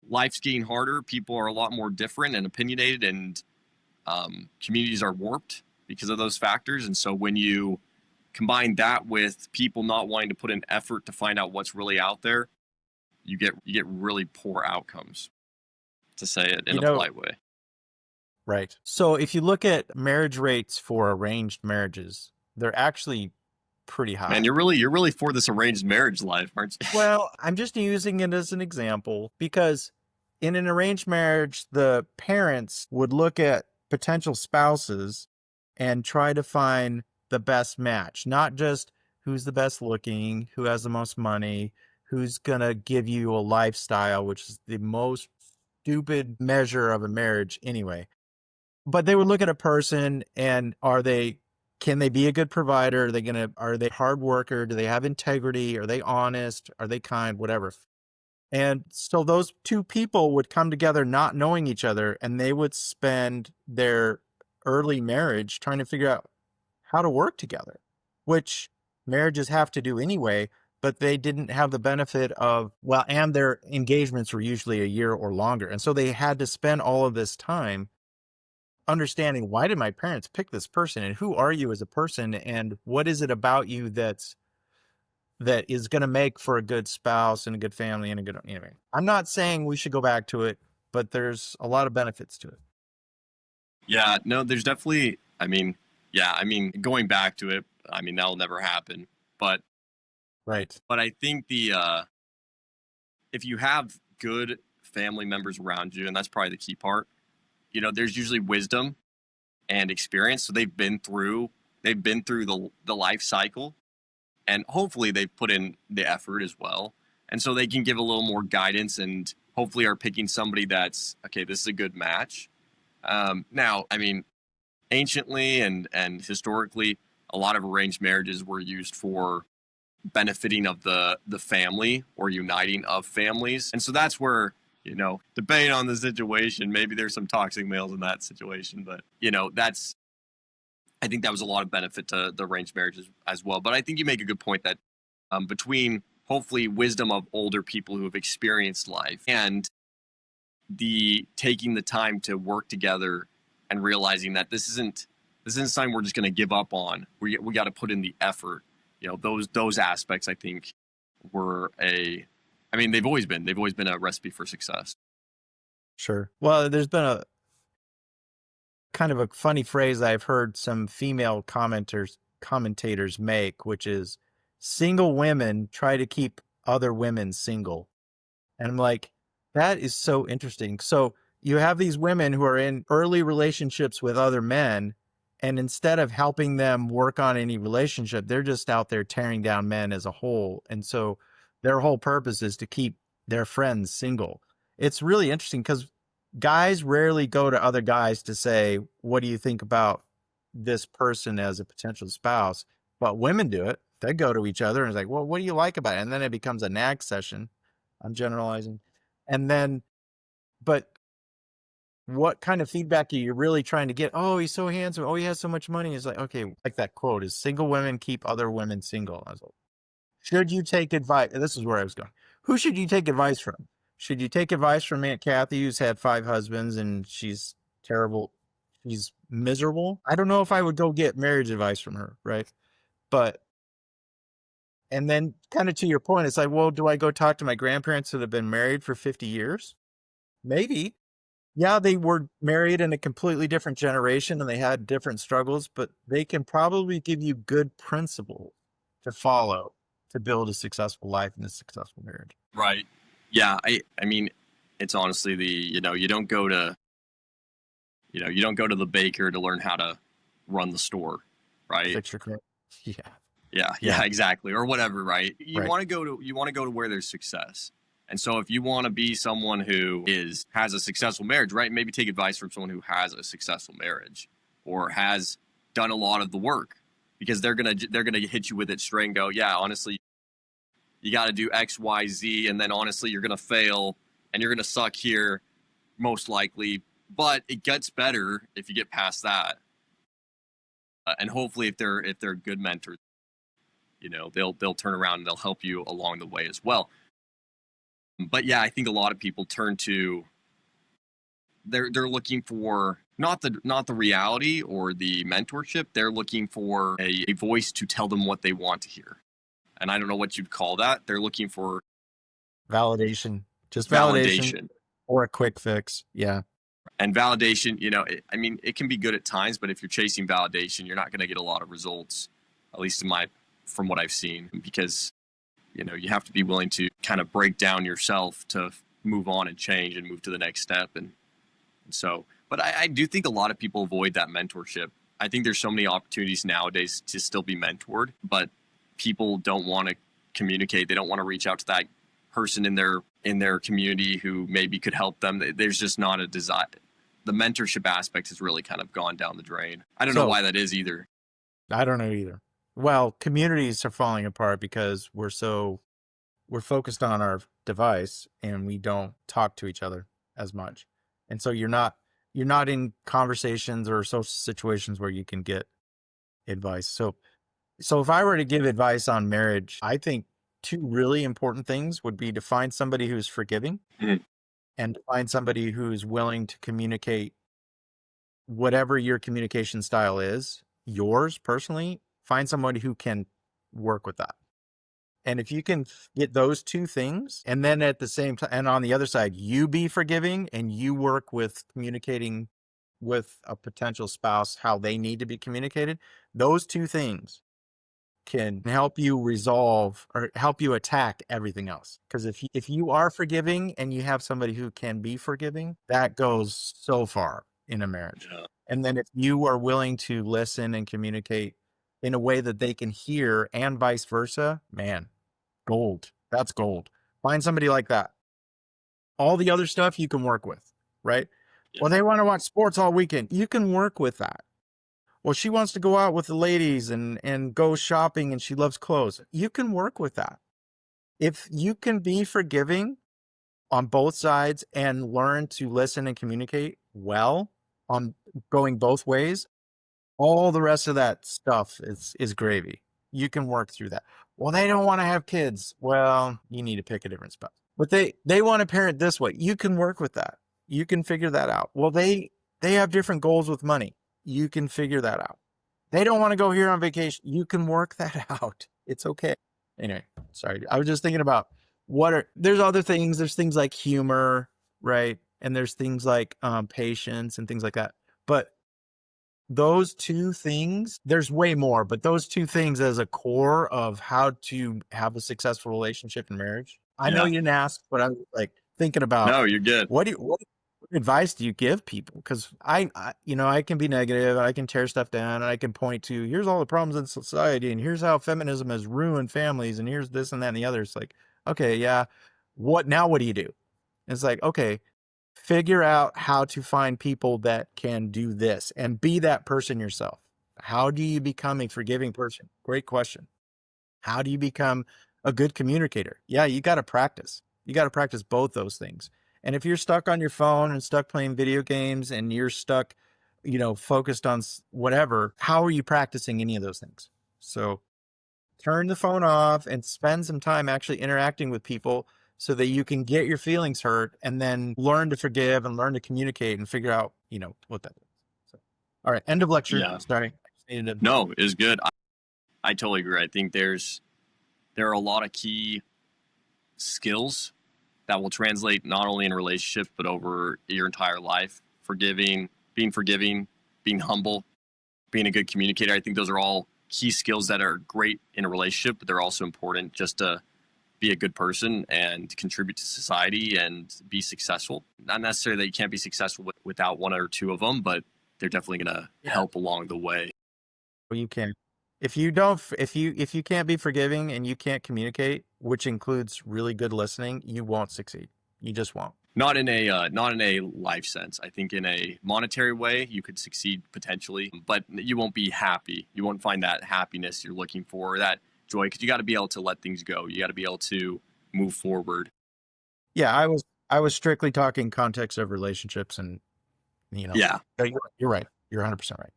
life's getting harder. People are a lot more different and opinionated, and communities are warped because of those factors. And so when you combine that with people not wanting to put in effort to find out what's really out there, you get really poor outcomes, to say it in a polite way. Right. So if you look at marriage rates for arranged marriages, they're actually pretty high. Man, you're really for this arranged marriage life, aren't you? Well, I'm just using it as an example because in an arranged marriage, the parents would look at potential spouses and try to find the best match, not just who's the best looking, who has the most money, who's going to give you a lifestyle, which is the most stupid measure of a marriage anyway. But they would look at a person and can they be a good provider? Are they hard worker? Do they have integrity? Are they honest? Are they kind? Whatever. And so those two people would come together not knowing each other, and they would spend their early marriage trying to figure out how to work together, which marriages have to do anyway, but they didn't have the benefit of, and their engagements were usually a year or longer. And so they had to spend all of this time understanding, why did my parents pick this person, and who are you as a person, and what is it about you that is going to make for a good spouse and a good family and a good, anyway. I'm not saying we should go back to it, but there's a lot of benefits to it. Yeah, no, there's definitely, going back to it, that'll never happen. But right. But I think if you have good family members around you, and that's probably the key part, there's usually wisdom and experience. So they've been through the life cycle, and hopefully they've put in the effort as well. And so they can give a little more guidance and hopefully are picking somebody that's, okay, this is a good match. Now, I mean, anciently and historically, a lot of arranged marriages were used for benefiting of the family or uniting of families. And so that's where, depending on the situation, maybe there's some toxic males in that situation, but I think that was a lot of benefit to the arranged marriages as well. But I think you make a good point that between hopefully wisdom of older people who have experienced life and the taking the time to work together and realizing that this isn't something we're just going to give up on. We got to put in the effort. Those aspects I think they've always been a recipe for success. Sure. Well, there's been a kind of a funny phrase I've heard some female commentators make, which is single women try to keep other women single. And I'm like, that is so interesting. So you have these women who are in early relationships with other men, and instead of helping them work on any relationship, they're just out there tearing down men as a whole. And so their whole purpose is to keep their friends single. It's really interesting because guys rarely go to other guys to say, what do you think about this person as a potential spouse? But women do it. They go to each other and it's like, well, what do you like about it? And then it becomes a nag session. I'm generalizing. And then, but what kind of feedback are you really trying to get? Oh, he's so handsome. Oh, he has so much money. It's like, okay, like that quote is single women keep other women single. I was like, should you take advice? This is where I was going. Who should you take advice from? Should you take advice from Aunt Kathy, who's had 5 husbands and she's terrible? She's miserable. I don't know if I would go get marriage advice from her, right? But, and then kind of to your point, it's like, well, do I go talk to my grandparents that have been married for 50 years? Maybe. Yeah, they were married in a completely different generation and they had different struggles, but they can probably give you good principles to follow to build a successful life and a successful marriage. Right. Yeah. I mean, it's honestly you don't go to the baker to learn how to run the store, right? Fix your car. Yeah, exactly. Or whatever, right? You Right. want to go to where there's success. And so if you want to be someone who has a successful marriage, right? Maybe take advice from someone who has a successful marriage or has done a lot of the work, because they're going to hit you with it straight and go, yeah, honestly, you got to do X, Y, Z. And then honestly, you're going to fail and you're going to suck here most likely, but it gets better if you get past that. And hopefully if they're good mentors, they'll turn around and they'll help you along the way as well. But yeah, I think a lot of people turn to they're looking for not the reality or the mentorship. They're looking for a voice to tell them what they want to hear. And I don't know what you'd call that. They're looking for validation, just validation or a quick fix. Yeah. And validation, it can be good at times, but if you're chasing validation, you're not going to get a lot of results, at least from what I've seen, because you have to be willing to kind of break down yourself to move on and change and move to the next step. And so, but I do think a lot of people avoid that mentorship. I think there's so many opportunities nowadays to still be mentored, but people don't want to communicate. They don't want to reach out to that person in their community who maybe could help them. There's just not a desire. The mentorship aspect has really kind of gone down the drain. I don't know why that is either. I don't know either. Well, communities are falling apart because we're focused on our device and we don't talk to each other as much. And so you're not in conversations or social situations where you can get advice. So if I were to give advice on marriage, I think 2 really important things would be to find somebody who's forgiving and to find somebody who's willing to communicate whatever your communication style is, yours personally. Find somebody who can work with that. And if you can get those 2 things, and then at the same time, and on the other side, you be forgiving and you work with communicating with a potential spouse how they need to be communicated, those 2 things can help you resolve or help you attack everything else. Because if you are forgiving and you have somebody who can be forgiving, that goes so far in a marriage. Yeah. And then if you are willing to listen and communicate in a way that they can hear and vice versa, man, gold. That's gold. Find somebody like that. All the other stuff you can work with, right? Yeah. Well, they want to watch sports all weekend. You can work with that. Well, she wants to go out with the ladies and go shopping and she loves clothes. You can work with that. If you can be forgiving on both sides and learn to listen and communicate well on going both ways, all the rest of that stuff is gravy. You can work through that. Well, they don't want to have kids. Well, you need to pick a different spouse. But they want to parent this way. You can work with that. You can figure that out. Well, they have different goals with money. You can figure that out. They don't want to go here on vacation. You can work that out. It's okay. Anyway, sorry. I was just thinking about there's other things. There's things like humor, right? And there's things like patience and things like that. But those two things, there's way more, but those two things as a core of how to have a successful relationship and marriage. I know you didn't ask, but I'm like thinking about, No, you're good. what advice do you give people? Because I can be negative, I can tear stuff down, and I can point to, here's all the problems in society, and here's how feminism has ruined families, and here's this and that and the other. It's like, okay, yeah, what do you do? It's like, okay, figure out how to find people that can do this and be that person yourself. How do you become a forgiving person? Great question. How do you become a good communicator? Yeah, you got to practice. You got to practice both those things. And if you're stuck on your phone and stuck playing video games and you're stuck, focused on whatever, how are you practicing any of those things? So turn the phone off and spend some time actually interacting with people so that you can get your feelings hurt and then learn to forgive and learn to communicate and figure out, what that is. So, all right. End of lecture. Yeah. Sorry. No, it's good. I totally agree. I think there are a lot of key skills that will translate not only in relationships, but over your entire life. Being forgiving, being humble, being a good communicator. I think those are all key skills that are great in a relationship, but they're also important just to be a good person and contribute to society and be successful. Not necessarily that you can't be successful without one or two of them, but they're definitely going to help along the way. Well, you can. If you can't be forgiving and you can't communicate, which includes really good listening, you won't succeed. You just won't. Not in a life sense. I think in a monetary way, you could succeed potentially, but you won't be happy. You won't find that happiness you're looking for, that joy, because you got to be able to let things go. You got to be able to move forward. Yeah, I was strictly talking context of relationships, and Yeah, you're right. You're 100% right.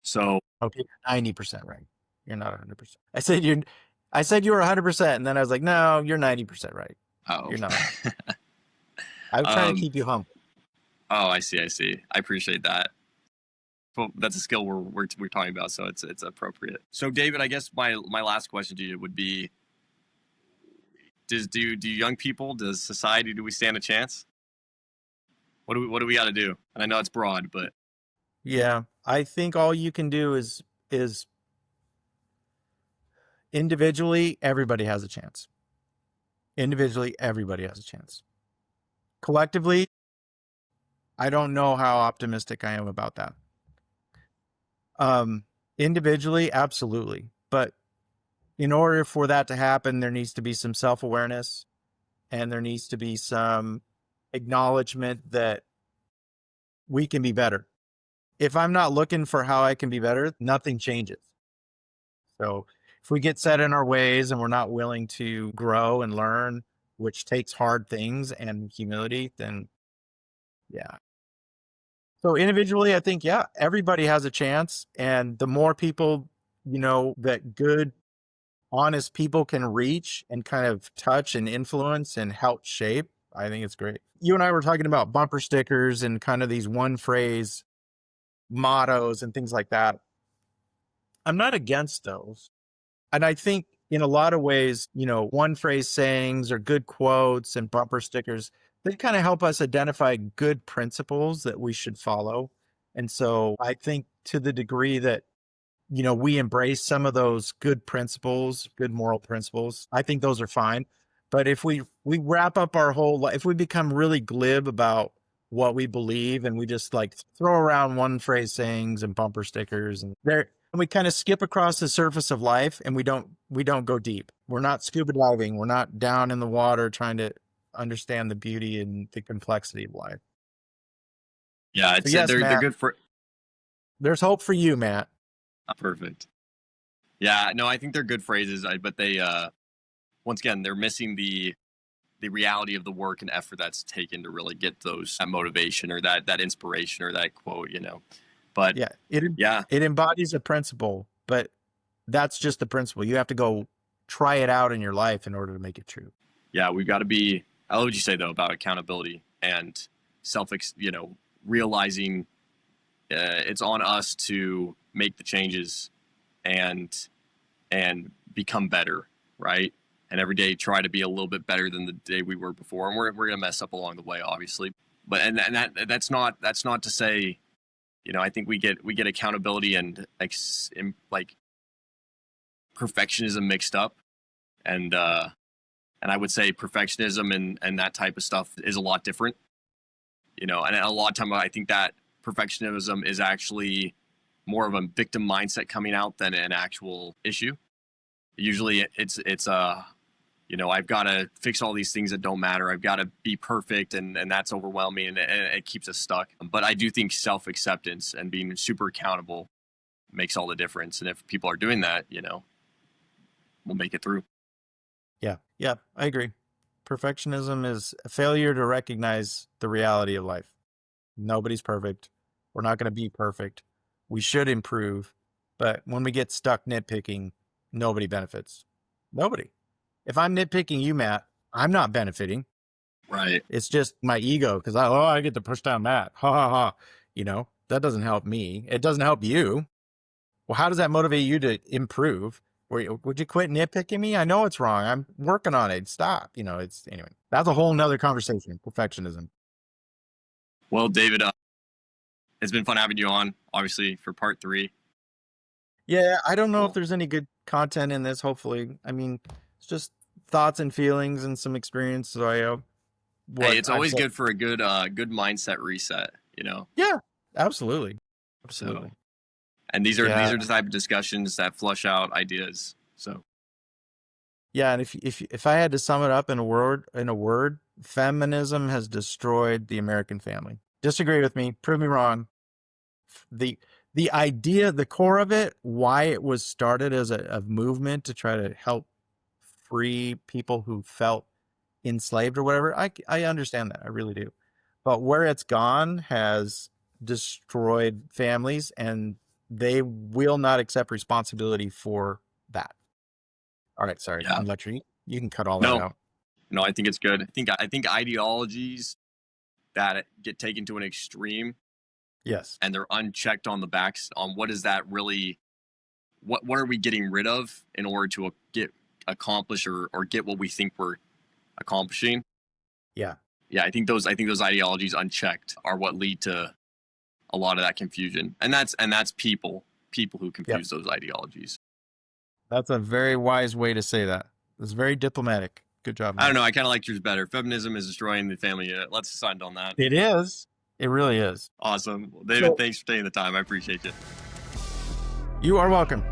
So okay, 90% right. You're not 100%. I said you were 100%, and then I was like, no, you're 90% right. You're not. I was trying to keep you humble. Oh, I see. I appreciate that. Well, that's a skill we're talking about, so it's appropriate. So, David, I guess my last question to you would be: do young people, does society, do we stand a chance? What do we got to do? And I know it's broad, but yeah, I think all you can do is individually, everybody has a chance. Individually, everybody has a chance. Collectively, I don't know how optimistic I am about that. Individually, absolutely. But in order for that to happen, there needs to be some self-awareness and there needs to be some acknowledgement that we can be better. If I'm not looking for how I can be better, nothing changes. So if we get set in our ways and we're not willing to grow and learn, which takes hard things and humility, then yeah. So individually, I think, yeah, everybody has a chance. And the more people, that good, honest people can reach and kind of touch and influence and help shape, I think it's great. You and I were talking about bumper stickers and kind of these one phrase mottos and things like that. I'm not against those. And I think in a lot of ways, one phrase sayings or good quotes and bumper stickers, they kind of help us identify good principles that we should follow. And so I think to the degree that, we embrace some of those good principles, good moral principles, I think those are fine. But if we wrap up our whole life, if we become really glib about what we believe, and we just like throw around one phrase sayings and bumper stickers, and we kind of skip across the surface of life, and we don't go deep. We're not scuba diving. We're not down in the water trying to understand the beauty and the complexity of life. Yeah, So yes, they're Matt, good for. there's hope for you, Matt. Perfect. Yeah, no, I think they're good phrases, but they once again, they're missing the reality of the work and effort that's taken to really get that motivation or that inspiration or that quote, But Yeah, yeah, it embodies a principle, but that's just the principle. You have to go try it out in your life in order to make it true. yeah, we've got to be. I love what you say though about accountability and realizing it's on us to make the changes and become better, right? And every day try to be a little bit better than the day we were before. And we're gonna mess up along the way, obviously. But that's not to say, I think we get accountability and like perfectionism mixed up, and I would say perfectionism and that type of stuff is a lot different, and a lot of time I think that perfectionism is actually more of a victim mindset coming out than an actual issue. Usually it's I've got to fix all these things that don't matter. I've got to be perfect, and that's overwhelming, and it keeps us stuck. But I do think self-acceptance and being super accountable makes all the difference. And if people are doing that, we'll make it through. Yeah, I agree. Perfectionism is a failure to recognize the reality of life. Nobody's perfect. We're not going to be perfect. We should improve. But when we get stuck nitpicking, nobody benefits. Nobody. If I'm nitpicking you, Matt, I'm not benefiting. Right. It's just my ego because I get to push down Matt. Ha ha ha. That doesn't help me. It doesn't help you. Well, how does that motivate you to improve? Would you quit nitpicking me? I know it's wrong. I'm working on it. Stop. Anyway, that's a whole nother conversation. Perfectionism. Well, David, it's been fun having you on, obviously, for part 3. Yeah, I don't know if there's any good content in this, hopefully. I mean, it's just thoughts and feelings and some experience. So hey, it's always good for a good mindset reset, Yeah, absolutely. Absolutely. So, and these are the type of discussions that flush out ideas. So yeah, and if I had to sum it up in a word, feminism has destroyed the American family. Disagree with me, prove me wrong. The idea, the core of it, why it was started as a movement to try to help free people who felt enslaved or whatever, I understand that. I really do. But where it's gone has destroyed families, and they will not accept responsibility for that. All right, sorry. Yeah. I'm lecturing. You can cut all that out. No, I think it's good. I think ideologies that get taken to an extreme, yes, and they're unchecked on the backs on what is that really, what are we getting rid of in order to accomplish or get what we think we're accomplishing. Yeah. I think those ideologies unchecked are what lead to a lot of that confusion, and that's people who confuse those ideologies. That's a very wise way to say that. It's very diplomatic. Good job, man. I don't know. I kind of like yours better. Feminism is destroying the family unit. Let's decide on that. It is. It really is. Awesome. Well, David, thanks for taking the time. I appreciate you. You are welcome.